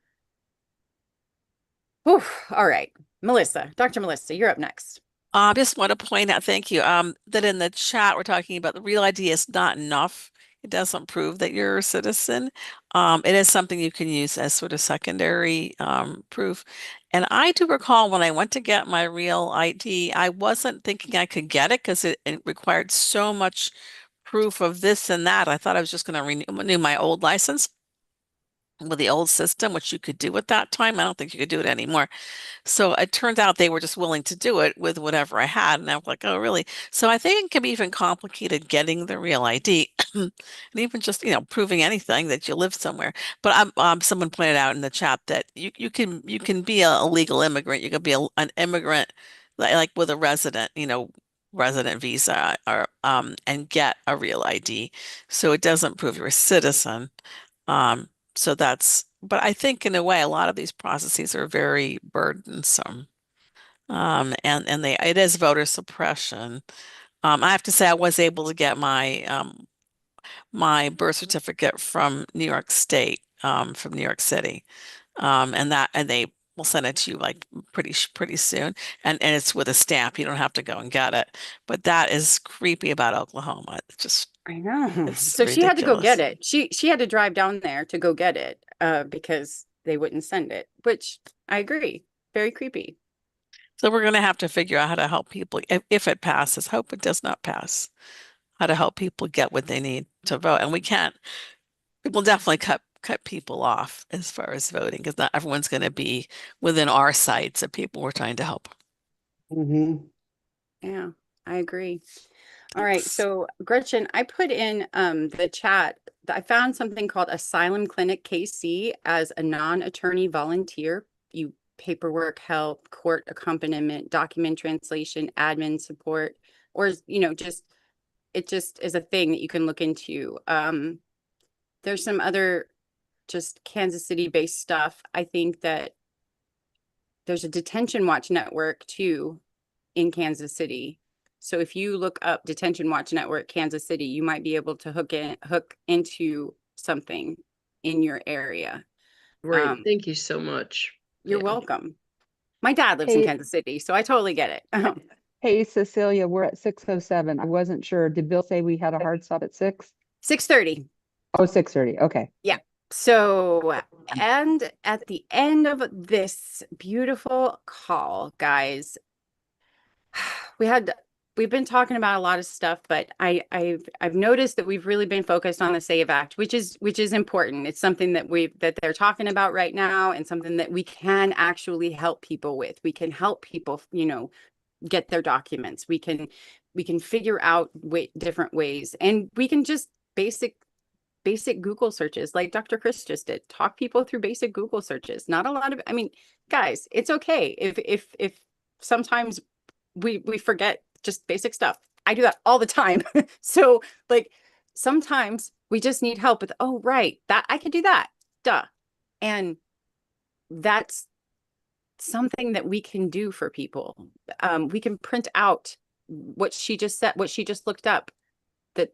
whew, all right, Dr. Melissa, you're up next. I just want to point out, thank you, that in the chat we're talking about the real ID is not enough. It doesn't prove that you're a citizen. It is something you can use as sort of secondary proof. And I do recall when I went to get my real ID, I wasn't thinking I could get it because it required so much proof of this and that. I thought I was just going to renew my old license with the old system, which you could do at that time. I don't think you could do it anymore. So it turns out they were just willing to do it with whatever I had. And I was like, oh, really? So I think it can be even complicated getting the real ID and even just, proving anything that you live somewhere. But someone pointed out in the chat that you can be a legal immigrant. You can be an immigrant like with a resident visa or and get a real ID. So it doesn't prove you're a citizen. Um, but I think in a way, a lot of these processes are very burdensome. And it is voter suppression. I have to say I was able to get my birth certificate from New York State, from New York City. And they will send it to you like pretty soon. And it's with a stamp. You don't have to go and get it. But that is creepy about Oklahoma. It's just I know. it's So she had to go ridiculous. get it. She had to drive down there to go get it because they wouldn't send it, which I agree. Very creepy. So we're going to have to figure out how to help people if it passes. Hope it does not pass. How to help people get what they need to vote, and we can't. We'll definitely cut people off as far as voting because not everyone's going to be within our sights of people we're trying to help. Mm-hmm. Yeah, I agree. All right, so Gretchen, I put in the chat that I found something called Asylum Clinic KC as a non-attorney volunteer. You paperwork help, court accompaniment, document translation, admin support, or just it just is a thing that you can look into. There's some other just Kansas City based stuff. I think that there's a detention watch network too in Kansas City. So if you look up Detention Watch Network Kansas City, you might be able to hook into something in your area. Great. Thank you so much. You're welcome. My dad lives in Kansas City, so I totally get it. Hey, Cecilia, we're at 6:07. I wasn't sure. Did Bill say we had a hard stop at 6? 6:30. Oh, 6:30. Okay. Yeah. So, and at the end of this beautiful call, guys, we've been talking about a lot of stuff, but I've noticed that we've really been focused on the SAVE Act, which is important. It's something that they're talking about right now, and something that we can actually help people with. We can help people, get their documents. We can figure out different ways, and we can just basic Google searches like Dr. Chris just did. Talk people through basic Google searches. Not a lot of, guys, it's okay if sometimes we forget just basic stuff. I do that all the time. So like sometimes we just need help with, oh, right, that I can do that. Duh. And that's something that we can do for people. We can print out what she just said, what she just looked up, that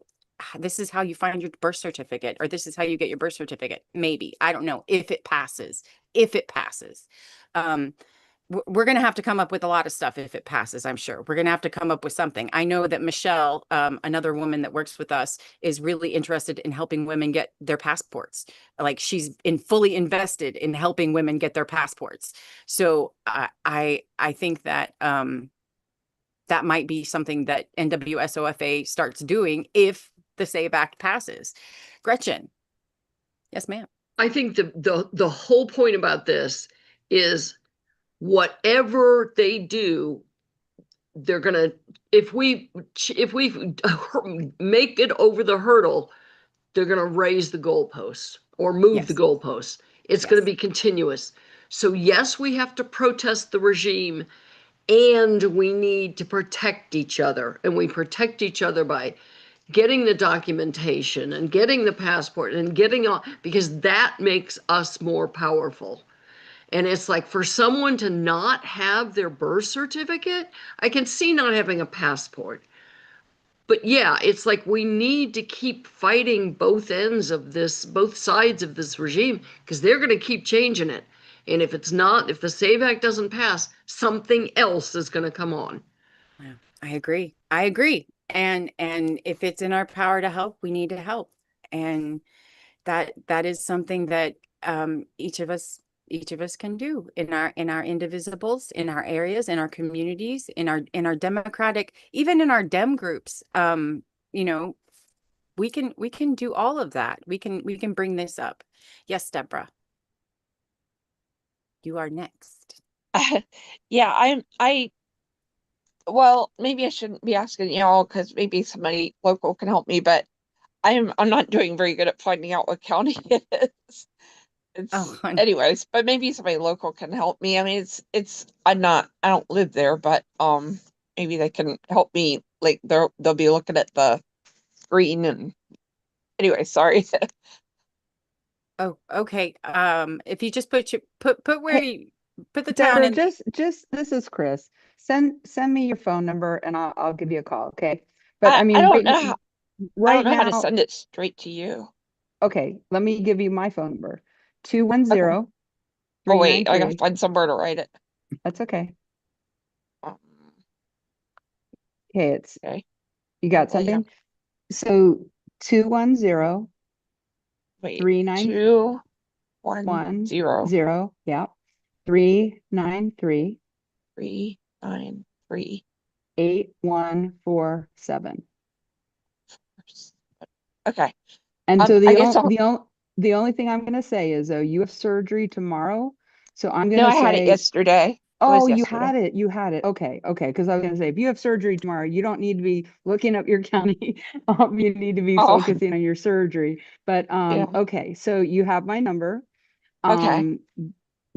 this is how you find your birth certificate, or this is how you get your birth certificate. Maybe, I don't know if it passes. We're going to have to come up with a lot of stuff if it passes. I'm sure we're going to have to come up with something. I know that Michelle, another woman that works with us, is really interested in helping women get their passports. Like she's fully invested in helping women get their passports. So I think that that might be something that NWSOFA starts doing if the SAVE Act passes. Gretchen. Yes, ma'am. I think the whole point about this is whatever they do, they're gonna, if we make it over the hurdle, they're gonna raise the goalposts or move the goalposts. It's gonna be continuous. So yes, we have to protest the regime, and we need to protect each other. And we protect each other by getting the documentation and getting the passport and getting all, because that makes us more powerful. And it's like, for someone to not have their birth certificate, I can see not having a passport. But yeah, it's like we need to keep fighting both ends of this, both sides of this regime, because they're going to keep changing it. And if it's not, if the SAVE Act doesn't pass, something else is going to come on. Yeah, I agree. And if it's in our power to help, we need to help. And that is something that each of us can do in our indivisibles, in our areas, in our communities, in our democratic, even in our dem groups. We can do all of that. We can bring this up. Yes, Deborah. You are next. Yeah, well, maybe I shouldn't be asking y'all because maybe somebody local can help me, but I'm not doing very good at finding out what county it is. Anyways, but maybe somebody local can help me. I mean, I don't live there, but maybe they can help me. Like they'll be looking at the screen and anyway, sorry. Oh, okay. If you just put where you put the town Deborah, in. just this is Chris. Send me your phone number and I'll give you a call, okay? But I mean, I don't right, know right I don't know how to now, send it straight to you. okay, let me give you my phone number. 210 Oh wait, I gotta 393. find somewhere to write it. That's okay. Okay, it's okay. You got Well, yeah. something? So 210 Wait, 393. 1 0 0 yeah, 393 393 8147. Okay. And so I guess I'll, the only thing I'm going to say is, though, you have surgery tomorrow. So I'm going no, to I had it say, yesterday. It oh, was yesterday. you had it. Okay. Because I was going to say, if you have surgery tomorrow, you don't need to be looking up your county. You need to be Oh, focusing on your surgery. But yeah. okay. So you have my number. Okay.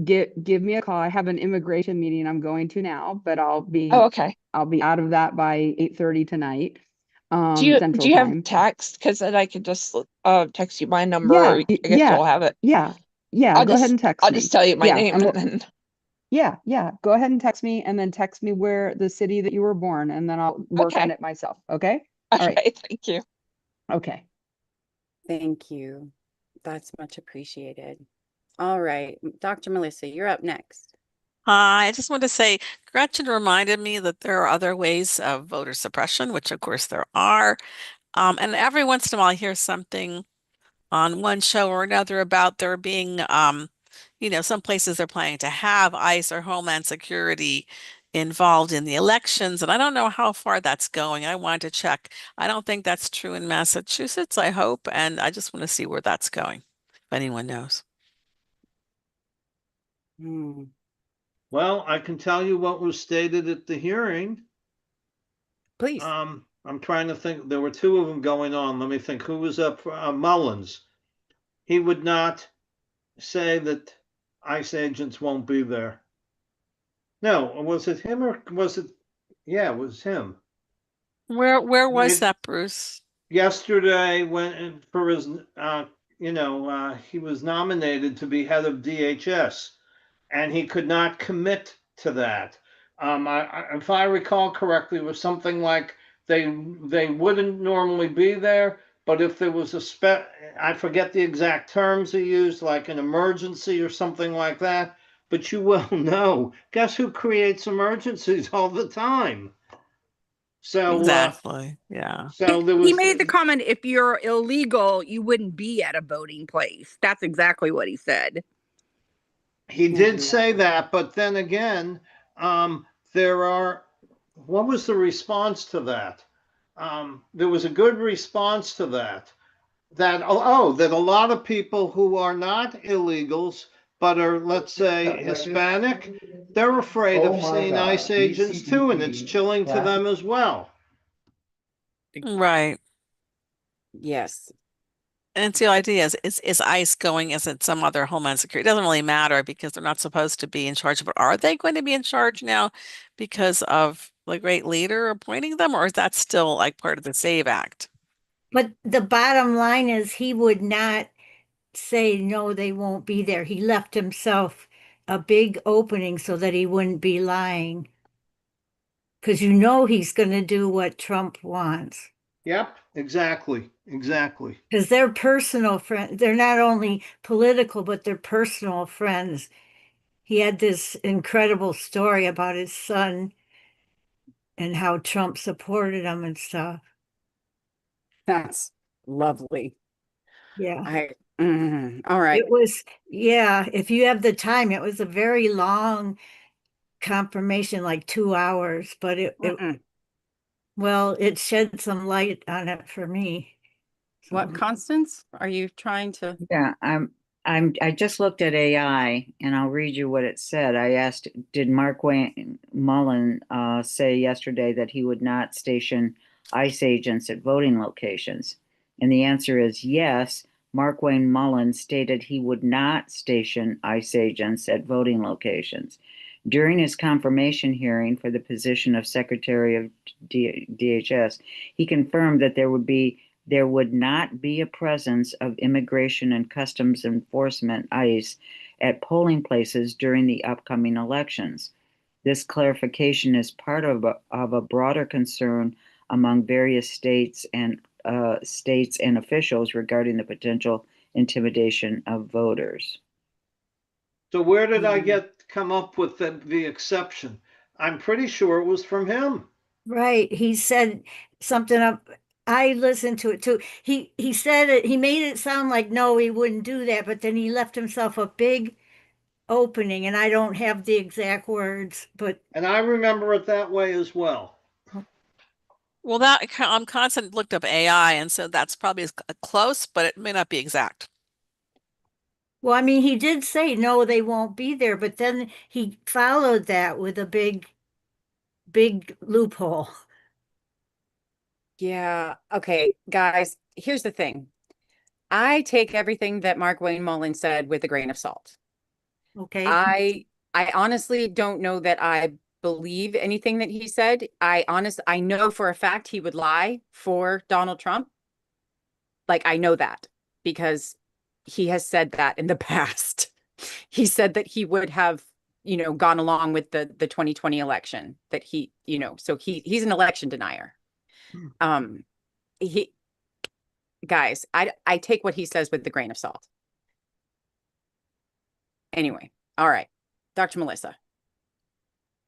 Give me a call. I have an immigration meeting I'm going to now, but Oh, okay. I'll be out of that by 8:30 tonight, Do Central you have Time. text? Because then I could just text you my number. Or Yeah, I guess you'll have it. yeah. Go ahead and text I'll me. just tell you my Yeah, name and and then yeah. Go ahead and text me, and then text me where the city that you were born, and then I'll work on okay. it myself. Okay. All right. Okay, thank you. Okay. Thank you. That's much appreciated. All right, Dr. Melissa, you're up next. Hi, I just want to say Gretchen reminded me that there are other ways of voter suppression, which of course there are. And every once in a while I hear something on one show or another about there being, some places they're planning to have ICE or Homeland Security involved in the elections. And I don't know how far that's going. I wanted to check. I don't think that's true in Massachusetts, I hope. And I just want to see where that's going, if anyone knows. Hmm. Well, I can tell you what was stated at the hearing. Please. I'm trying to think. There were two of them going on. Let me think. Who was up? Mullins. He would not say that ICE agents won't be there. No, was it him or was it? Yeah, it was him. Where was that, Bruce? Yesterday, when for his, he was nominated to be head of DHS, and he could not commit to that. If I recall correctly, it was something like they wouldn't normally be there, but if there was I forget the exact terms he used, like an emergency or something like that. But you well know, guess who creates emergencies all the time? So, Exactly. Yeah. so there He was. made the comment, if you're illegal, you wouldn't be at a voting place. That's exactly what he said. He did say that, but then again, there are. What was the response to that? There was a good response to that. That that a lot of people who are not illegals but are, let's say, Hispanic, they're afraid of seeing ICE agents too, and it's chilling to them as well. Right. Yes. And it's the idea is ICE going as in some other Homeland Security? It doesn't really matter because they're not supposed to be in charge, but are they going to be in charge now because of the great leader appointing them, or is that still like part of the SAVE Act? But the bottom line is he would not say, no, they won't be there. He left himself a big opening so that he wouldn't be lying. Because he's going to do what Trump wants. Yep, exactly. Because they're personal friends. They're not only political, but they're personal friends. He had this incredible story about his son and how Trump supported him and stuff. That's lovely. Yeah. All right. It was, if you have the time, it was a very long confirmation, like 2 hours, but it shed some light on it for me. What, Constance? Are you trying to? Yeah, I just looked at AI and I'll read you what it said. I asked, did Mark Wayne Mullen say yesterday that he would not station ICE agents at voting locations? And the answer is yes. Mark Wayne Mullen stated he would not station ICE agents at voting locations. During his confirmation hearing for the position of Secretary of DHS, he confirmed that there would not be a presence of Immigration and Customs Enforcement, ICE, at polling places during the upcoming elections. This clarification is part of a broader concern among various states and officials regarding the potential intimidation of voters. So where did I come up with the exception? I'm pretty sure it was from him. Right. He said something up. I listened to it too. He said it, he made it sound like no, he wouldn't do that, but then he left himself a big opening, and I don't have the exact words, but And I remember it that way as well. Well, that Constant looked up AI, and so that's probably close, but it may not be exact. well, I mean, he did say no, they won't be there, but then he followed that with a big loophole. Yeah. Okay, guys, here's the thing. I take everything that Mark Wayne Mullen said with a grain of salt. Okay. I honestly don't know that I believe anything that he said. I know for a fact he would lie for Donald Trump. Like, I know that because he has said that in the past. He said that he would have, gone along with the 2020 election, that he, so he's an election denier. He Guys, I take what he says with the grain of salt. Anyway, all right. Dr. Melissa.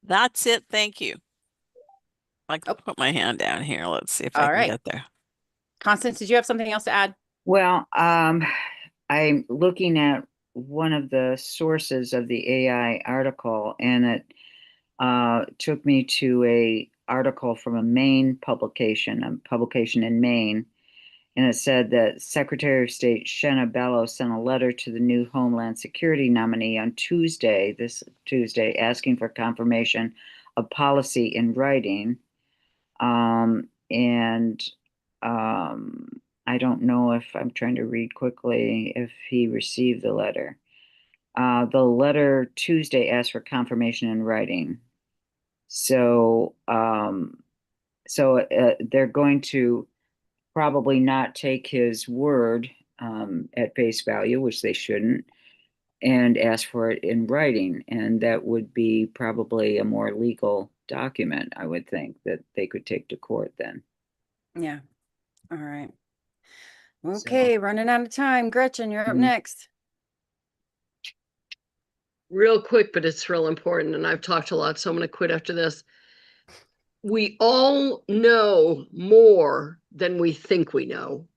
That's it. Thank you. I can put my hand down here. Let's see if I All can right. get there. Constance, did you have something else to add? Well, I'm looking at one of the sources of the AI article, and it took me to a article from a Maine publication, a publication in Maine, and it said that Secretary of State Shenna Bello sent a letter to the new Homeland Security nominee on this Tuesday, asking for confirmation of policy in writing. And I don't know if I'm trying to read quickly if he received the letter. The letter Tuesday asked for confirmation in writing. So, they're going to probably not take his word at face value, which they shouldn't, and ask for it in writing. And that would be probably a more legal document, I would think, that they could take to court then. Yeah. All right. Okay, running out of time. Gretchen, you're up next. Real quick, but it's real important. And I've talked a lot, so I'm going to quit after this. We all know more than we think we know.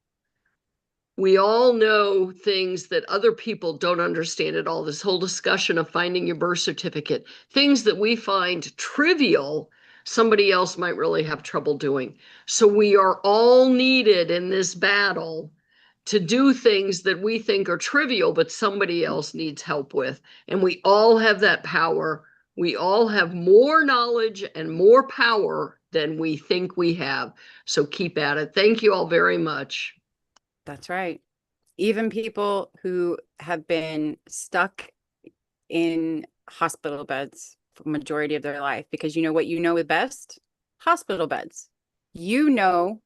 We all know things that other people don't understand at all. This whole discussion of finding your birth certificate, things that we find trivial, somebody else might really have trouble doing. So we are all needed in this battle to do things that we think are trivial, but somebody else needs help with. And we all have that power. We all have more knowledge and more power than we think we have. So keep at it. Thank you all very much. That's right. Even people who have been stuck in hospital beds for the majority of their life, because you know what you know best? Hospital beds. You know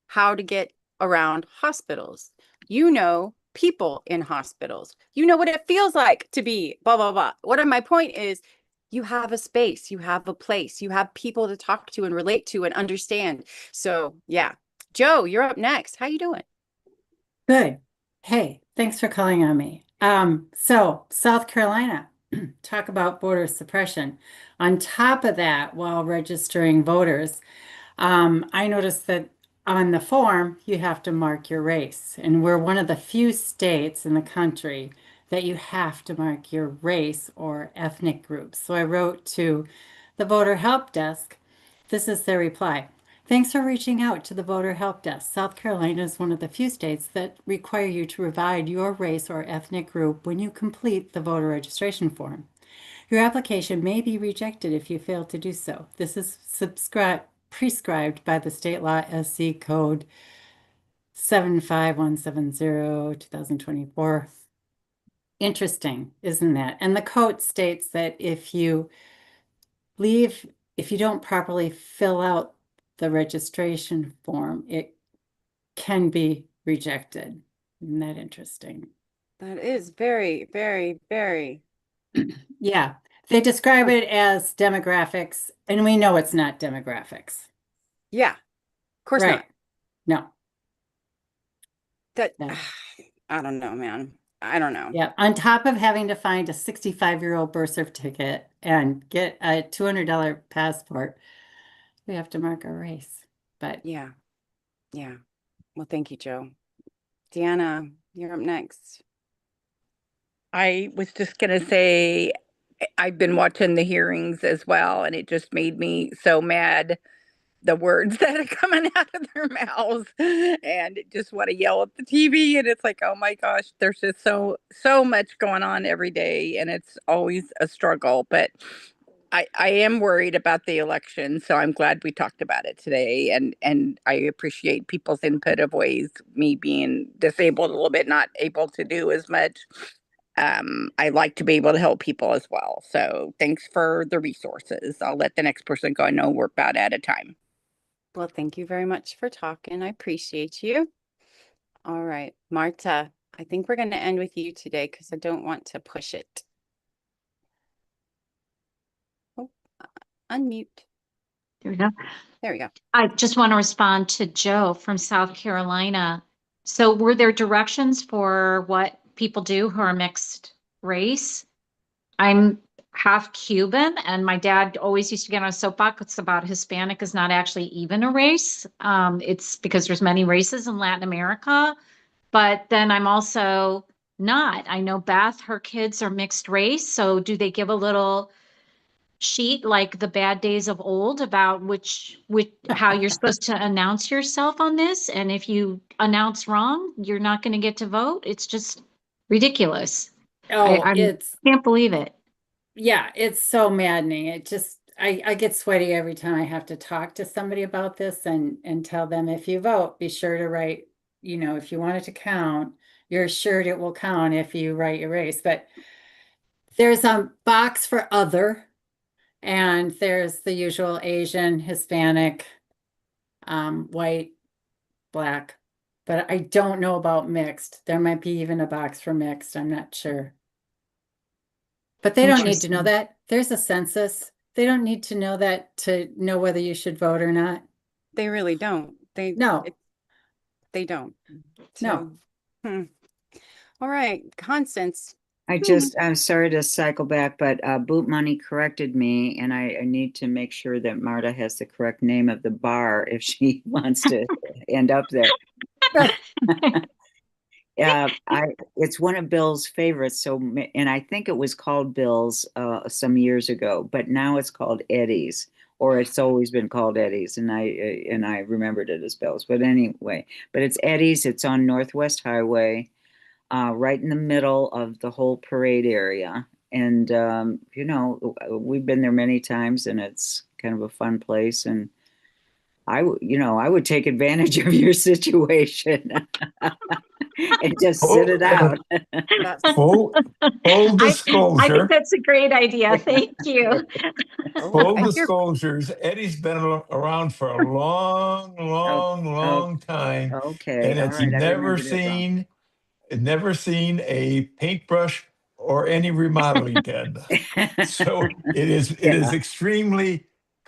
how to get around hospitals. You know people in hospitals. You know what it feels like to be blah, blah, blah. What my point is, you have a space, you have a place, you have people to talk to and relate to and understand. So yeah. Joe, you're up next. How you doing? Good. Hey, thanks for calling on me. So South Carolina, talk about voter suppression. On top of that, while registering voters, I noticed that on the form, you have to mark your race. And we're one of the few states in the country that you have to mark your race or ethnic group. So I wrote to the voter help desk. This is their reply. Thanks for reaching out to the voter help desk. South Carolina is one of the few states that require you to provide your race or ethnic group when you complete the voter registration form. Your application may be rejected if you fail to do so. This is prescribed by the state law SC code 75170 2024. Interesting, isn't that? And the code states that if you don't properly fill out the registration form, it can be rejected. Isn't that interesting? That is very, very, very. Yeah, they describe it as demographics, and we know it's not demographics. Yeah, of course not. No. That, I don't know, man. I don't know. Yeah, on top of having to find a 65-year-old birth certificate and get a $200 passport, we have to mark our race. But yeah. Yeah. Well, thank you, Joe. Deanna, you're up next. I was just going to say, I've been watching the hearings as well, and it just made me so mad, the words that are coming out of their mouths, and just want to yell at the TV. And it's like, oh my gosh, there's just so much going on every day, and it's always a struggle. But I am worried about the election, so I'm glad we talked about it today, and I appreciate people's input of ways, me being disabled a little bit, not able to do as much. I like to be able to help people as well. So thanks for the resources. I'll let the next person go. I know we're about out of time. Well, thank you very much for talking. I appreciate you. All right, Marta, I think we're going to end with you today because I don't want to push it. Oh, unmute. There we go. There we go. I just want to respond to Joe from South Carolina. So were there directions for what people do who are mixed race? I'm half Cuban, and my dad always used to get on a soapbox about Hispanic is not actually even a race. It's because there's many races in Latin America, but then I'm also not. I know Beth, her kids are mixed race. So do they give a little sheet like the bad days of old about which how you're supposed to announce yourself on this? And if you announce wrong, you're not going to get to vote. It's just ridiculous. Oh, I it's can't believe it. yeah, it's so maddening. It just I get sweaty every time I have to talk to somebody about this and tell them if you vote, be sure to write, if you want it to count, you're assured it will count if you write your race. But there's a box for other, and there's the usual Asian, Hispanic, white, black. But I don't know about mixed. There might be even a box for mixed. I'm not sure. But they don't need to know that. There's a census. They don't need to know that to know whether you should vote or not. They really don't. They don't. No. All right, Constance. I'm sorry to cycle back, but Boot Money corrected me, and I need to make sure that Marta has the correct name of the bar if she wants to end up there. It's one of Bill's favorites. And I think it was called Bill's some years ago, but now it's called Eddie's, or it's always been called Eddie's, and I remembered it as Bill's. But anyway, but it's Eddie's. It's on Northwest Highway, right in the middle of the whole parade area. And we've been there many times, and it's kind of a fun place. And I would take advantage of your situation and just sit it out. Full disclosure. I think that's a great idea. Thank you. Full disclosures, Eddie's been around for a long time. Okay. And it's never seen a paintbrush or any remodeling done. So it is extremely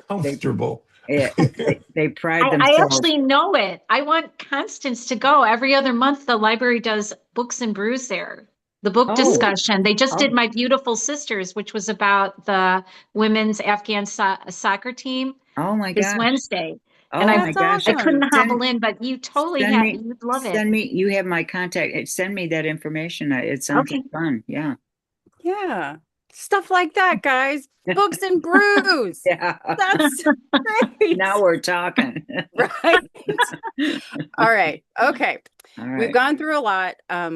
comfortable. They pride themselves. I actually know it. I want Constance to go. Every other month, the library does Books and Brews there. The book discussion. They just did My Beautiful Sisters, which was about the women's Afghan soccer team. Oh my this gosh. Wednesday. Oh And my gosh. I couldn't hobble in, but you totally you'd love it. Send me, you have my contact. Send me that information. It sounds like fun. Yeah. Yeah. Stuff like that, guys. Books and Brews. Yeah. That's great. Now we're talking. Right. All right. Okay. All right. We've gone through a lot.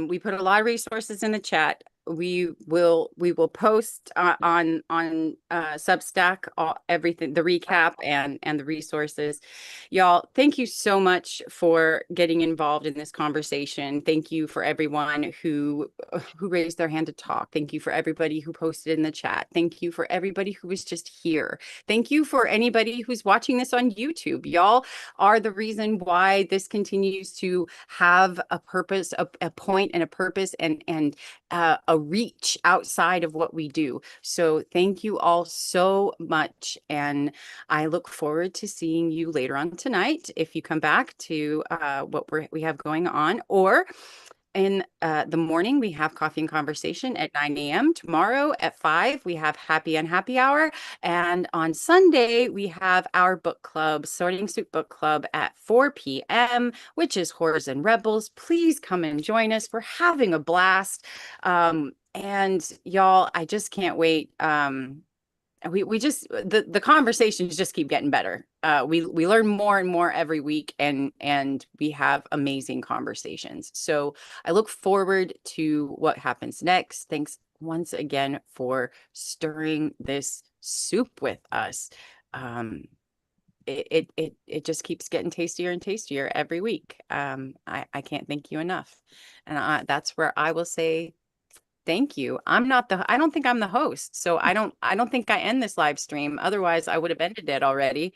We put a lot of resources in the chat. We will post on Substack everything, the recap and the resources. Y'all, thank you so much for getting involved in this conversation. Thank you for everyone who raised their hand to talk. Thank you for everybody who posted in the chat. Thank you for everybody who was just here. Thank you for anybody who's watching this on YouTube. Y'all are the reason why this continues to have a purpose, a point and a purpose, and a reach outside of what we do. So thank you all so much. And I look forward to seeing you later on tonight if you come back to what we have going on, or In the morning, we have coffee and conversation at 9 a.m. Tomorrow at 5, we have happy and happy hour. And on Sunday, we have our book club, Sorting Soup Book Club at 4 p.m., which is Horrors and Rebels. Please come and join us. We're having a blast. And y'all, I just can't wait. We just the conversations just keep getting better. We learn more and more every week, and we have amazing conversations. So I look forward to what happens next. Thanks once again for stirring this soup with us. It just keeps getting tastier and tastier every week. I can't thank you enough, and that's where I will say thank you. I don't think I'm the host, so I don't think I end this live stream. Otherwise, I would have ended it already.